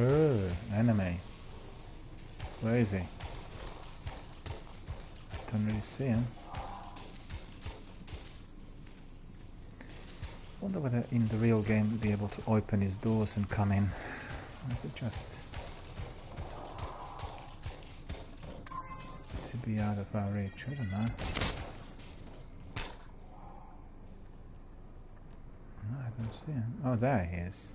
Oh, enemy. Where is he? Don't really see him. Wonder whether in the real game we'll be able to open his doors and come in. Or is it just to be out of our reach? I don't know. No, I don't see him. Oh, there he is.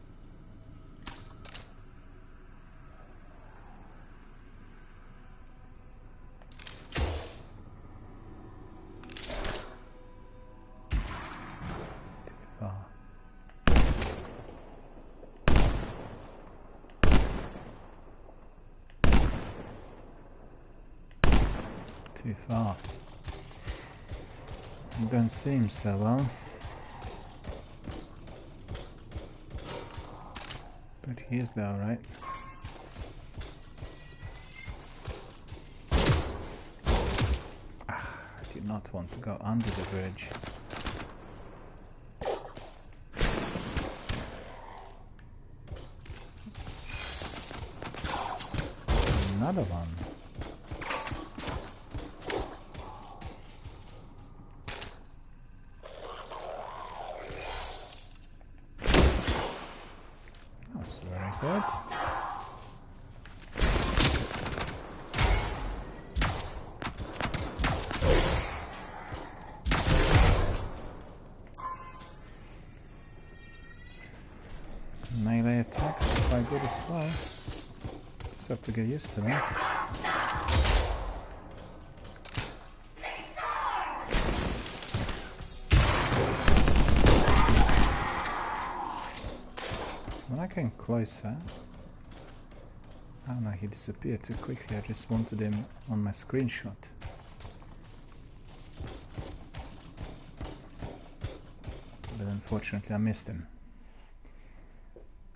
Too far. You don't see him so well. But he is there, right? Ah, I did not want to go under the bridge. Another one. Good. Melee attacks are quite good as well. Just have to get used to them. When I came closer, oh no, he disappeared too quickly. I just wanted him on my screenshot. But unfortunately I missed him.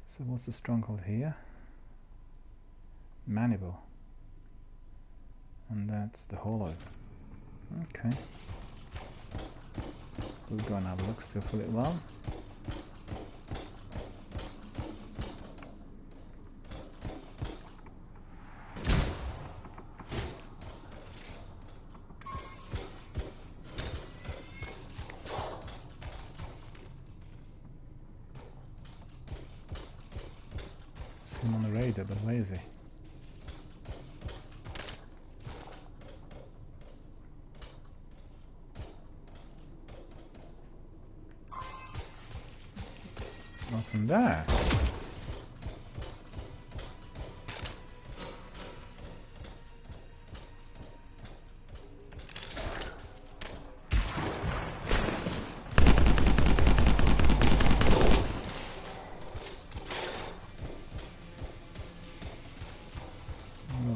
So what's the stronghold here? Mandible. And that's the hollow. Okay. We'll go and have a look still for a little while. Him on the radar, but where is he? Nothing there.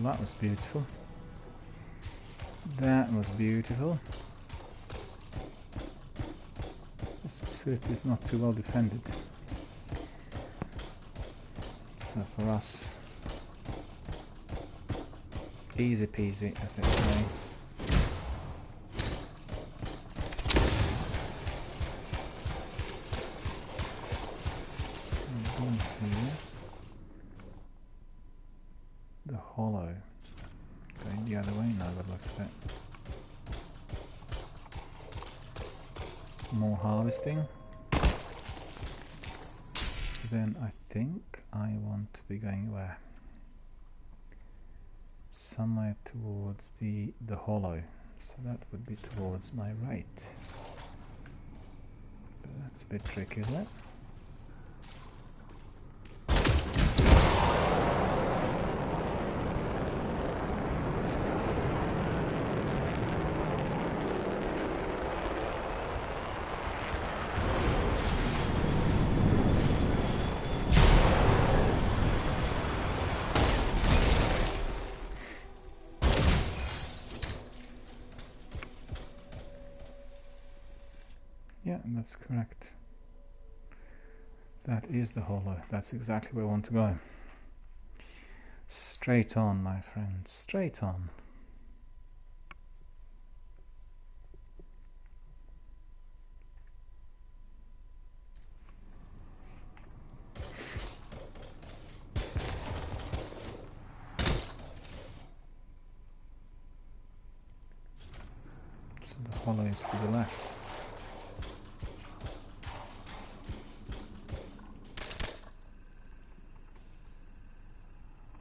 That was beautiful. That was beautiful. This facility is not too well defended. So for us, easy peasy, as they say. The hollow. Going the other way now, that looks a bit. More harvesting. Then I think I want to be going where? Somewhere towards the hollow. So that would be towards my right. But that's a bit tricky, isn't it? Yeah, that's correct. That is the hollow. That's exactly where I want to go. Straight on, my friend. Straight on. hollow is to the left.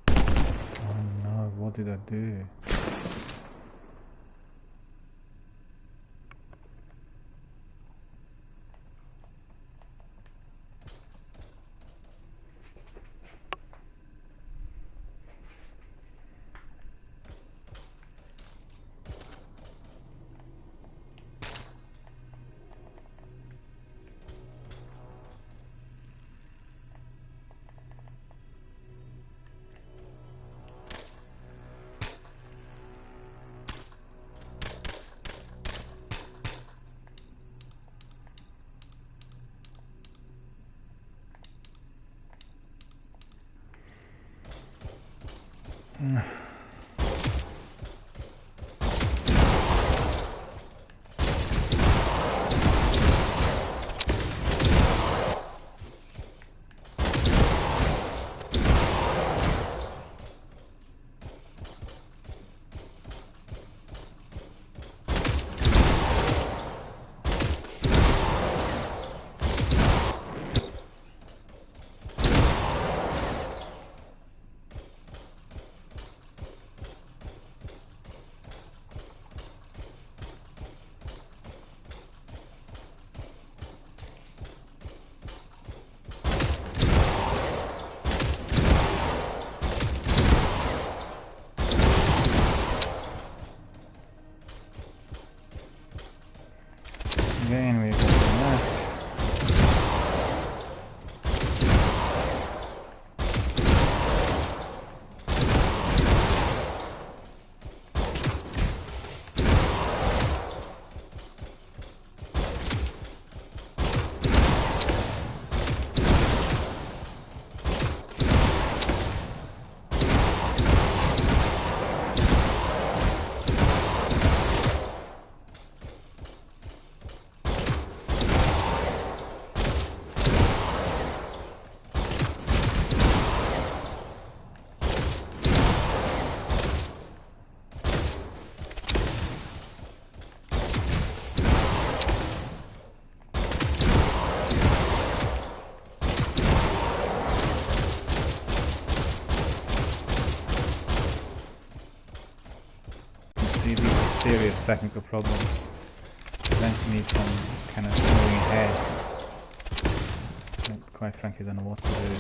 Oh no, what did I do? Again, we got that. See, these are serious technical problems preventing me from kind of moving ahead. I quite frankly don't know what to do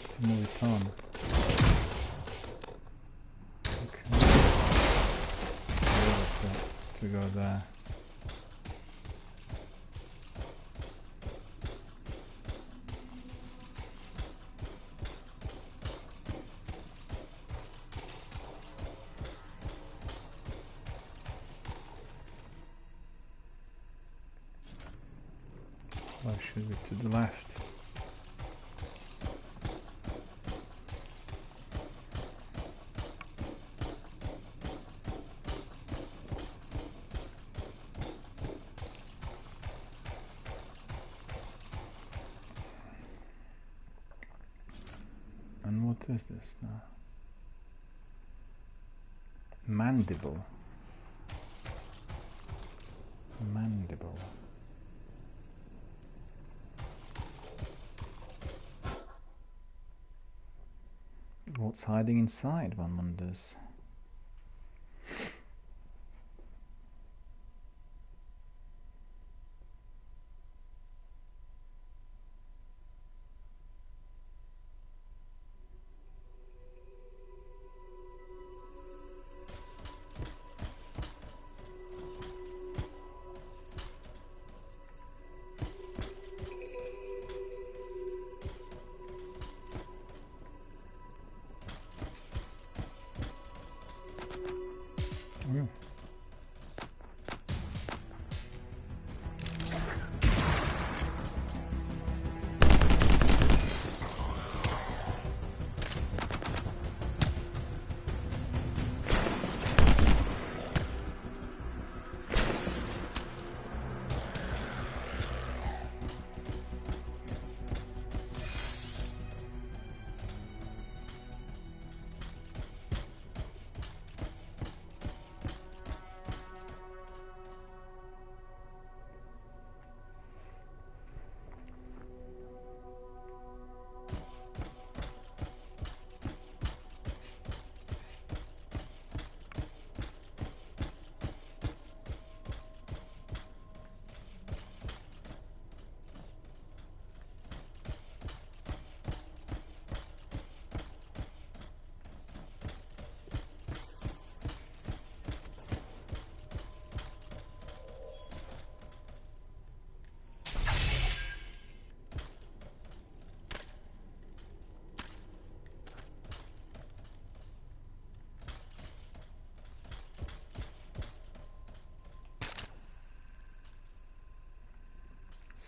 to move it on. Okay. To go there. Or should be to the left? And what is this now? Mandible. Mandible. What's hiding inside, one wonders.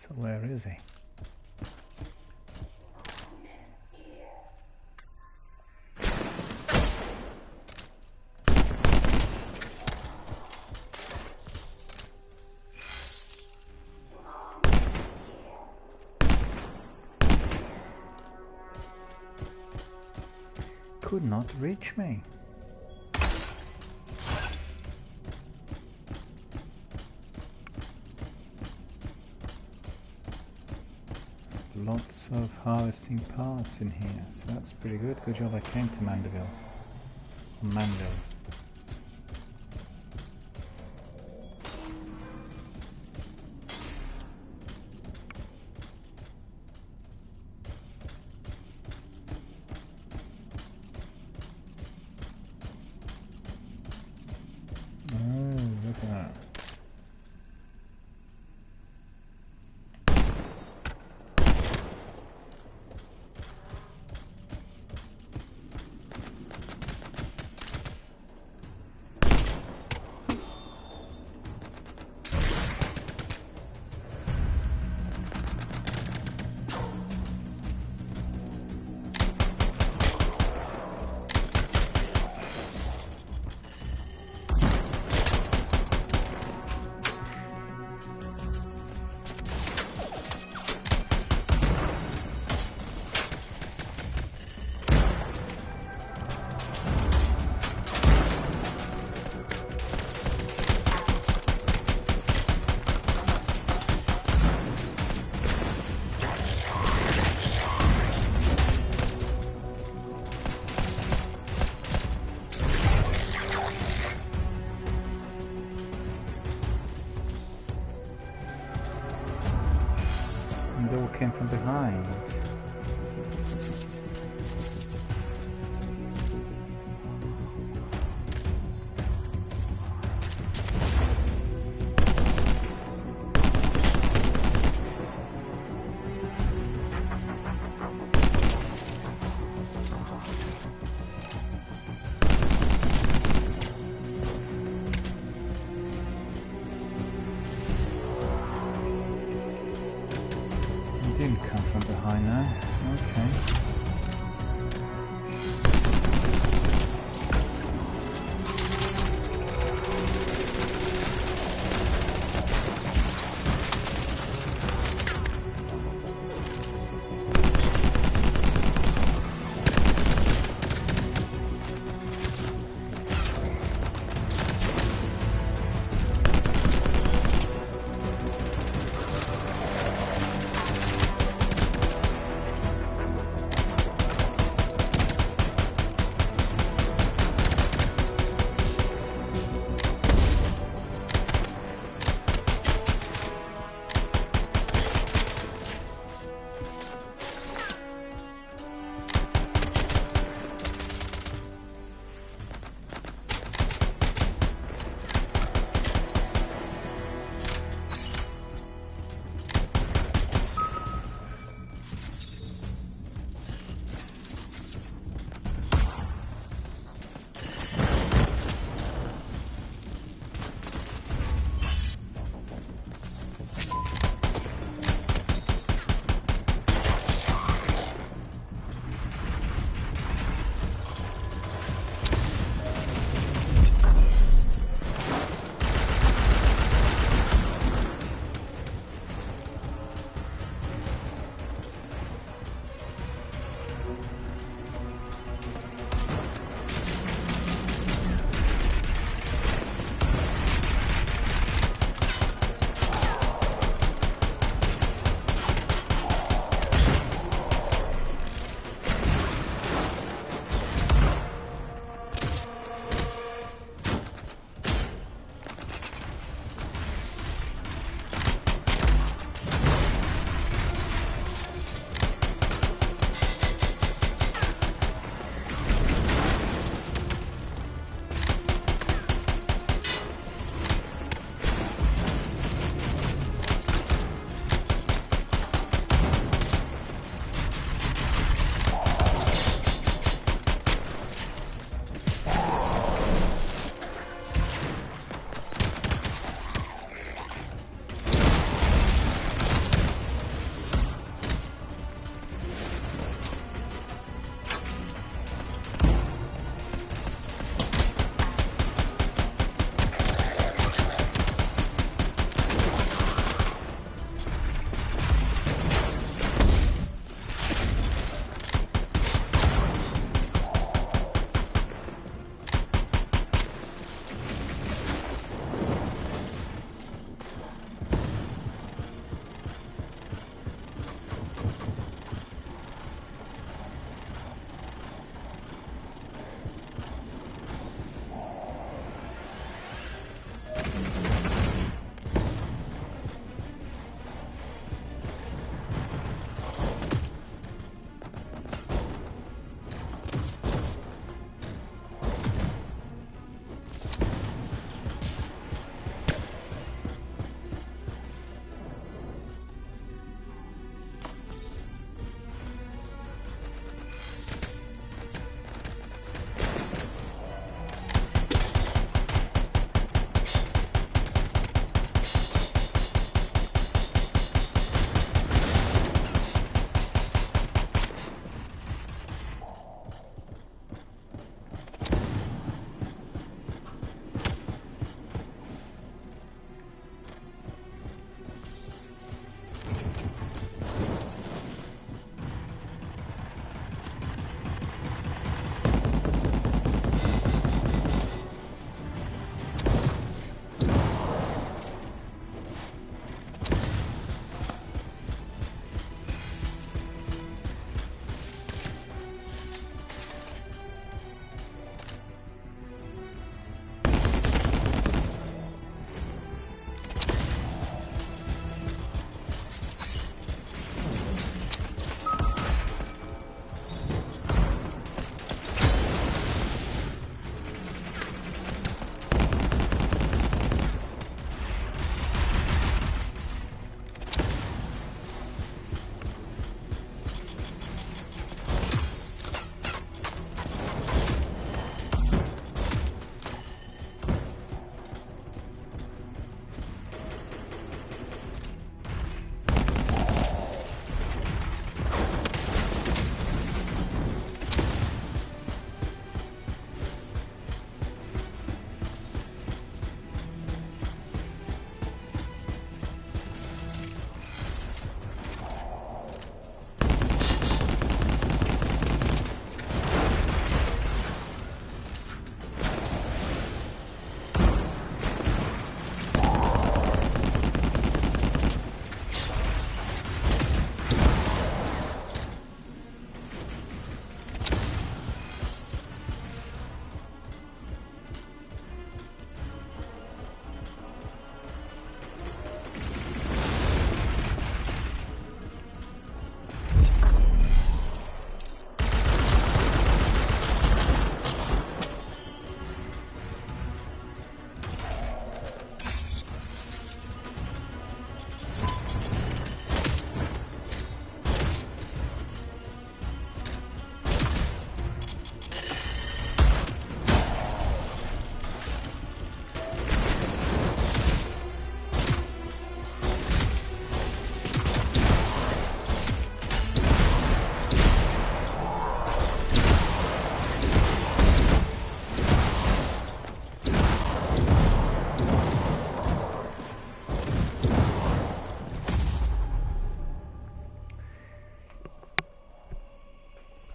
So where is he? Could not reach me. Lots of harvesting parts in here, so that's pretty good. Good job I came to Mandeville. Manville. Oh, look at that. And they all came from behind. Didn't come from behind now. Okay.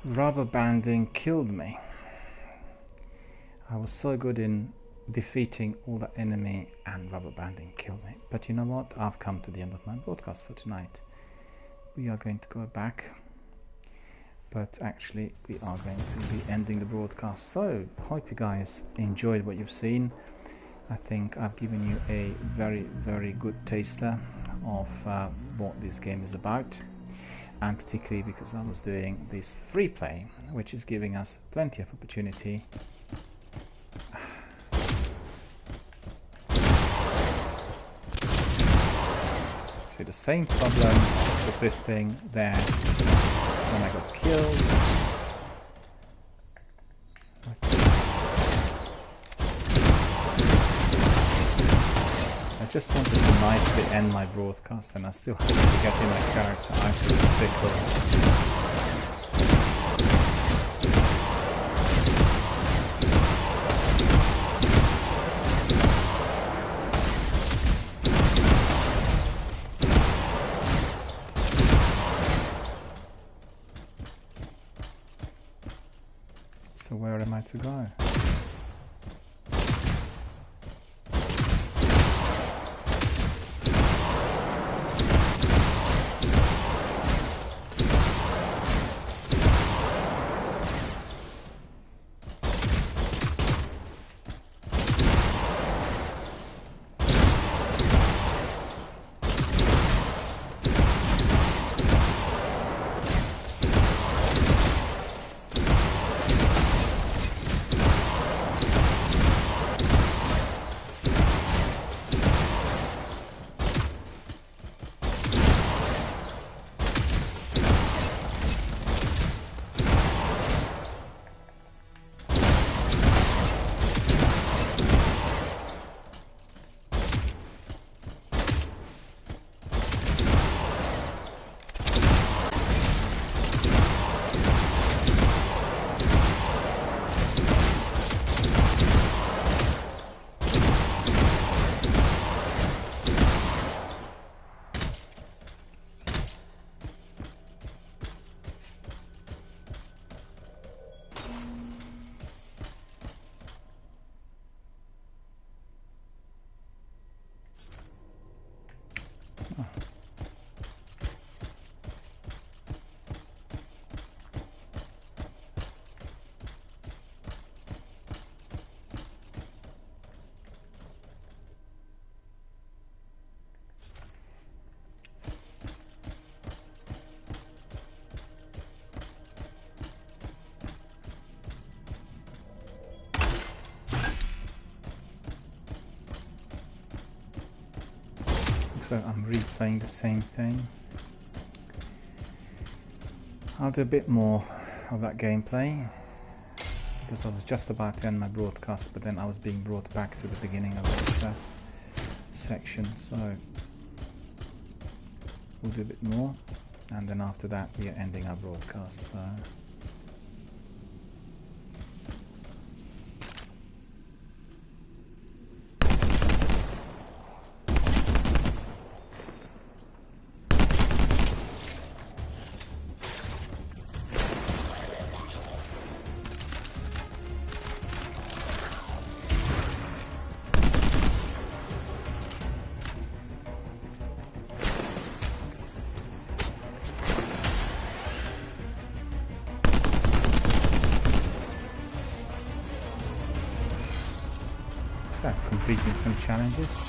rubber banding killed me. I was so good in defeating all the enemy, and rubber banding killed me. But you know what? I've come to the end of my broadcast for tonight. We are going to go back, but actually we are going to be ending the broadcast. So hope you guys enjoyed what you've seen. I think I've given you a very, very good taster of what this game is about, and particularly because I was doing this free play, which is giving us plenty of opportunity. See, the same problem persisting there when I got killed. I just wanted to nicely end my broadcast, and I still have to get in my character out of the pickle. So where am I to go? So I'm replaying the same thing. I'll do a bit more of that gameplay because I was just about to end my broadcast, but then I was being brought back to the beginning of this section. So we'll do a bit more, and then after that we are ending our broadcast. So completing some challenges.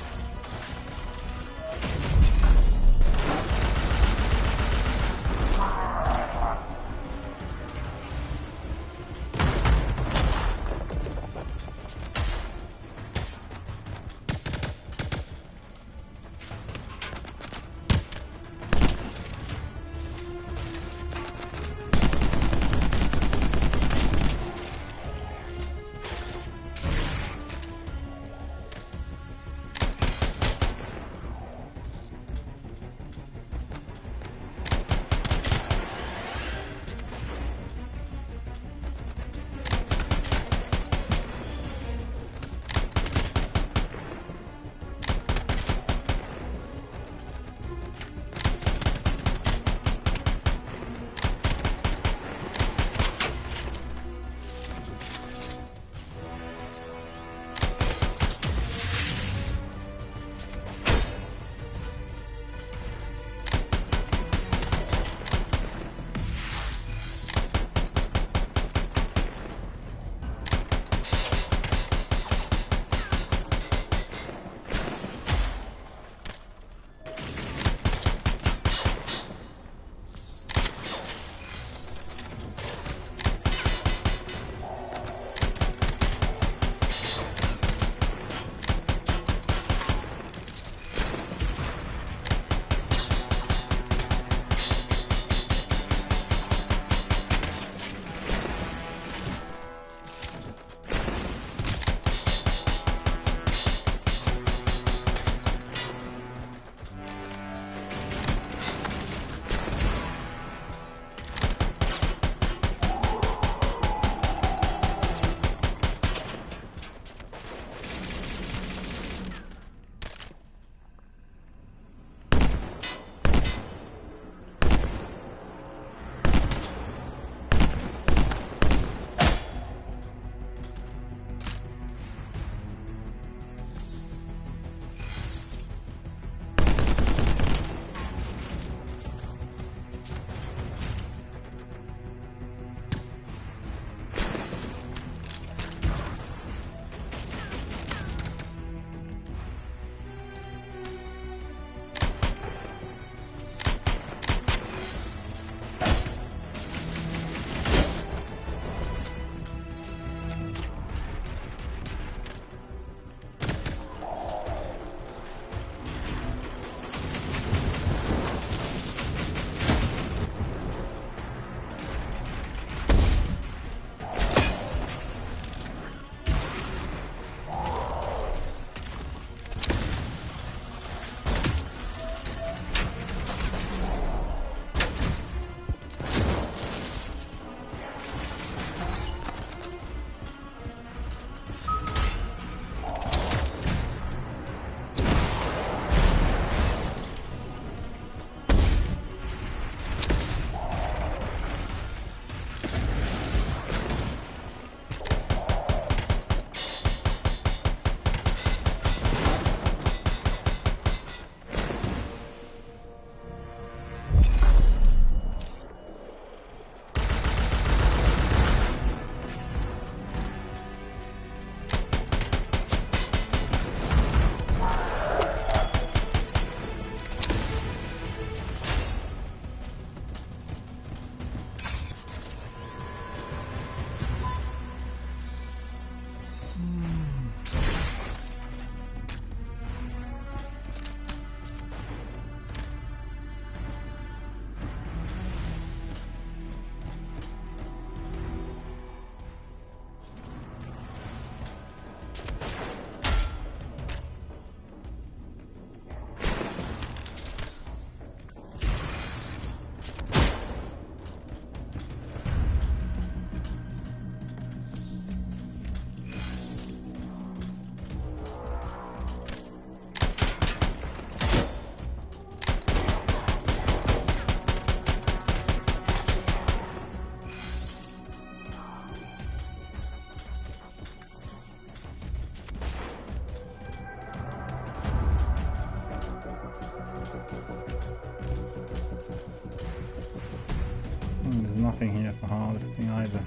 nothing here for harvesting either.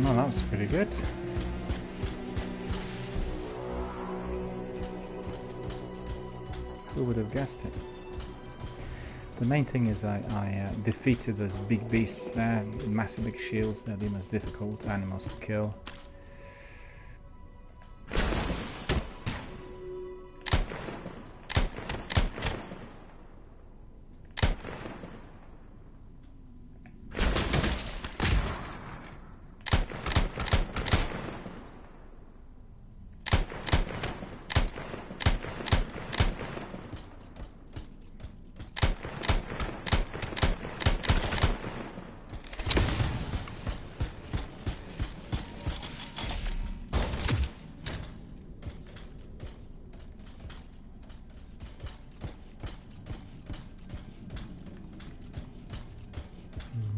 No, that was pretty good. Who would have guessed it? The main thing is I defeated those big beasts there, massive big shields. They're the most difficult animals to kill.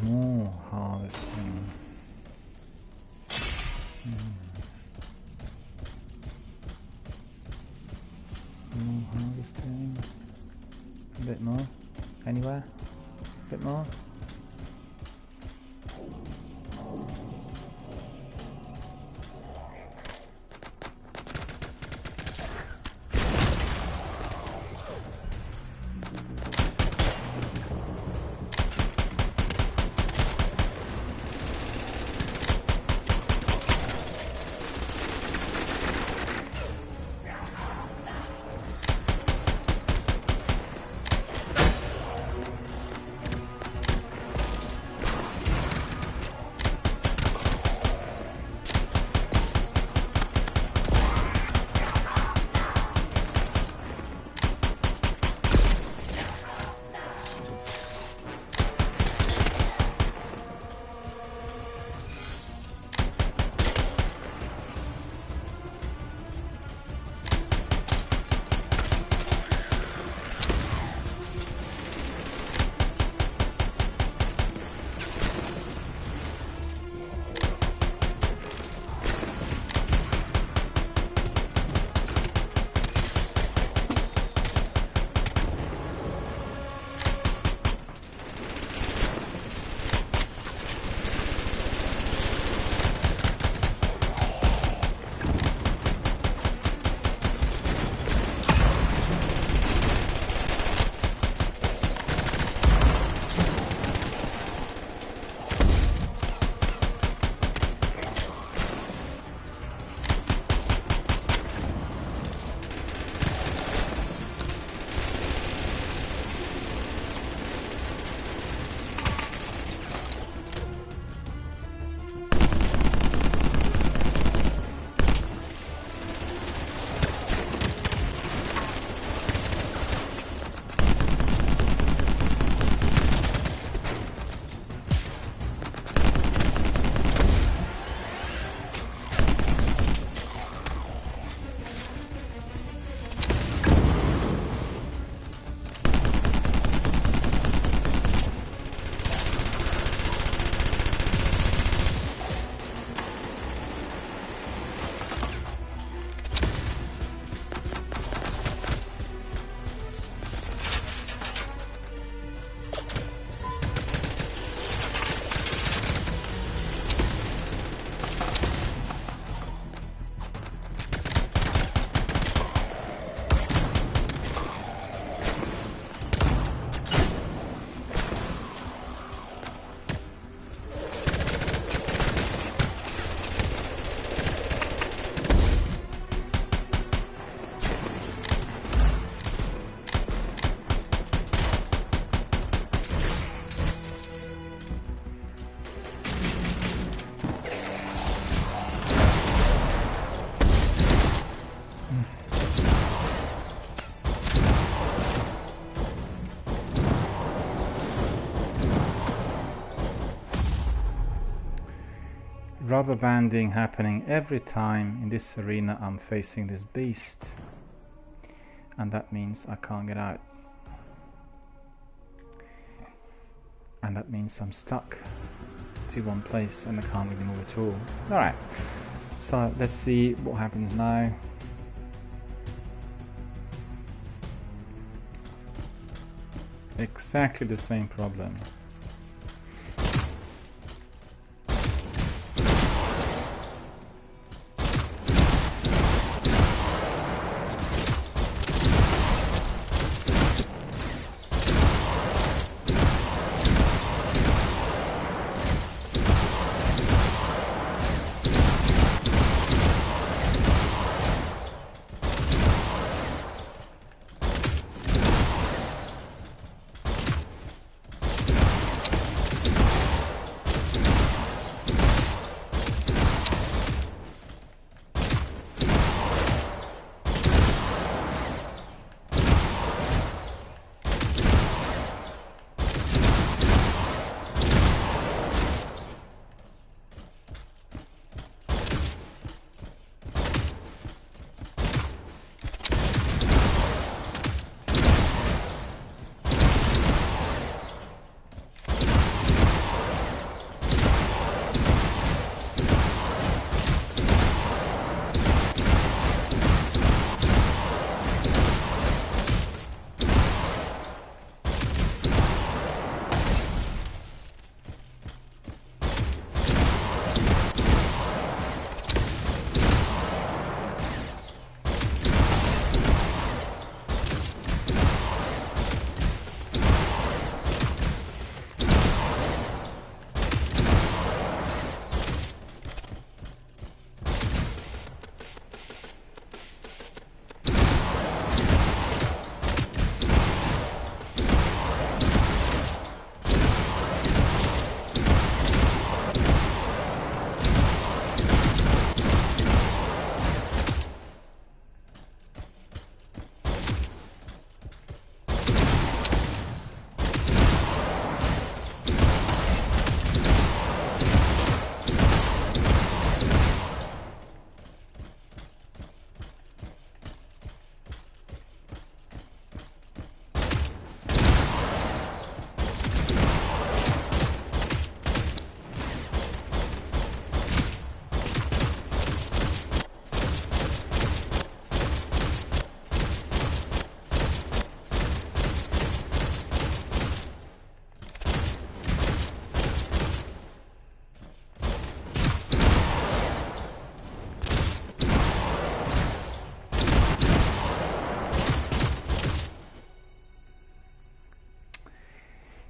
More harvesting. More harvesting. A bit more. Anywhere? A bit more. rubber banding happening every time in this arena I'm facing this beast, and that means I can't get out, and that means I'm stuck to one place and I can't really move at all. Alright, so let's see what happens now. Exactly the same problem.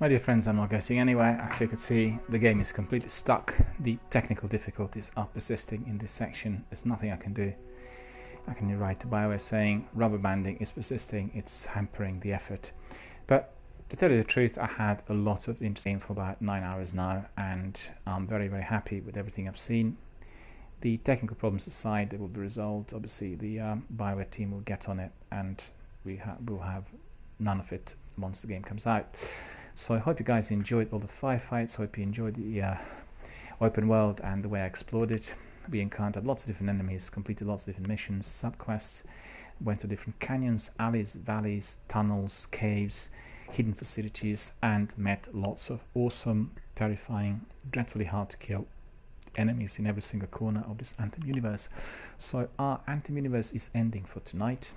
My dear friends, I'm not guessing anyway. As you can see, the game is completely stuck. The technical difficulties are persisting in this section. There's nothing I can do. I can write to BioWare saying rubber banding is persisting, it's hampering the effort. But to tell you the truth, I had a lot of interest in for about 9 hours now, and I'm very, very happy with everything I've seen. The technical problems aside, they will be resolved. Obviously, the BioWare team will get on it, and we'll have none of it once the game comes out. So I hope you guys enjoyed all the firefights. Hope you enjoyed the open world and the way I explored it. We encountered lots of different enemies, completed lots of different missions, sub-quests, went to different canyons, alleys, valleys, tunnels, caves, hidden facilities, and met lots of awesome, terrifying, dreadfully hard to kill enemies in every single corner of this Anthem universe. So our Anthem universe is ending for tonight,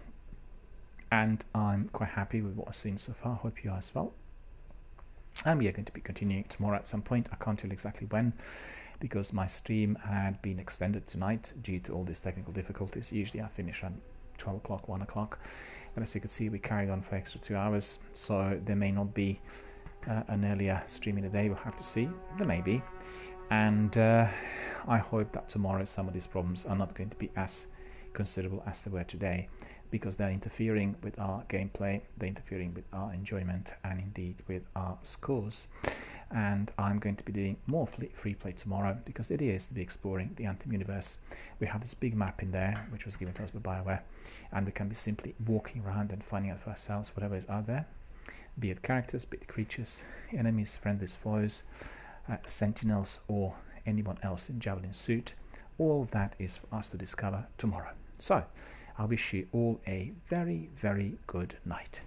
and I'm quite happy with what I've seen so far. Hope you are as well. And we are going to be continuing tomorrow at some point. I can't tell exactly when, because my stream had been extended tonight due to all these technical difficulties. Usually I finish at 12 o'clock, 1 o'clock. But as you can see, we carried on for extra 2 hours. So there may not be an earlier stream in the day. We'll have to see. There may be. And I hope that tomorrow some of these problems are not going to be as considerable as they were today, because they're interfering with our gameplay, they're interfering with our enjoyment, and indeed with our scores. And I'm going to be doing more free play tomorrow, because the idea is to be exploring the Anthem universe. We have this big map in there, which was given to us by BioWare, and we can be simply walking around and finding out for ourselves whatever is out there, be it characters, be it creatures, enemies, friendlies, foes, sentinels, or anyone else in Javelin suit. All of that is for us to discover tomorrow. So I wish you all a very, very good night.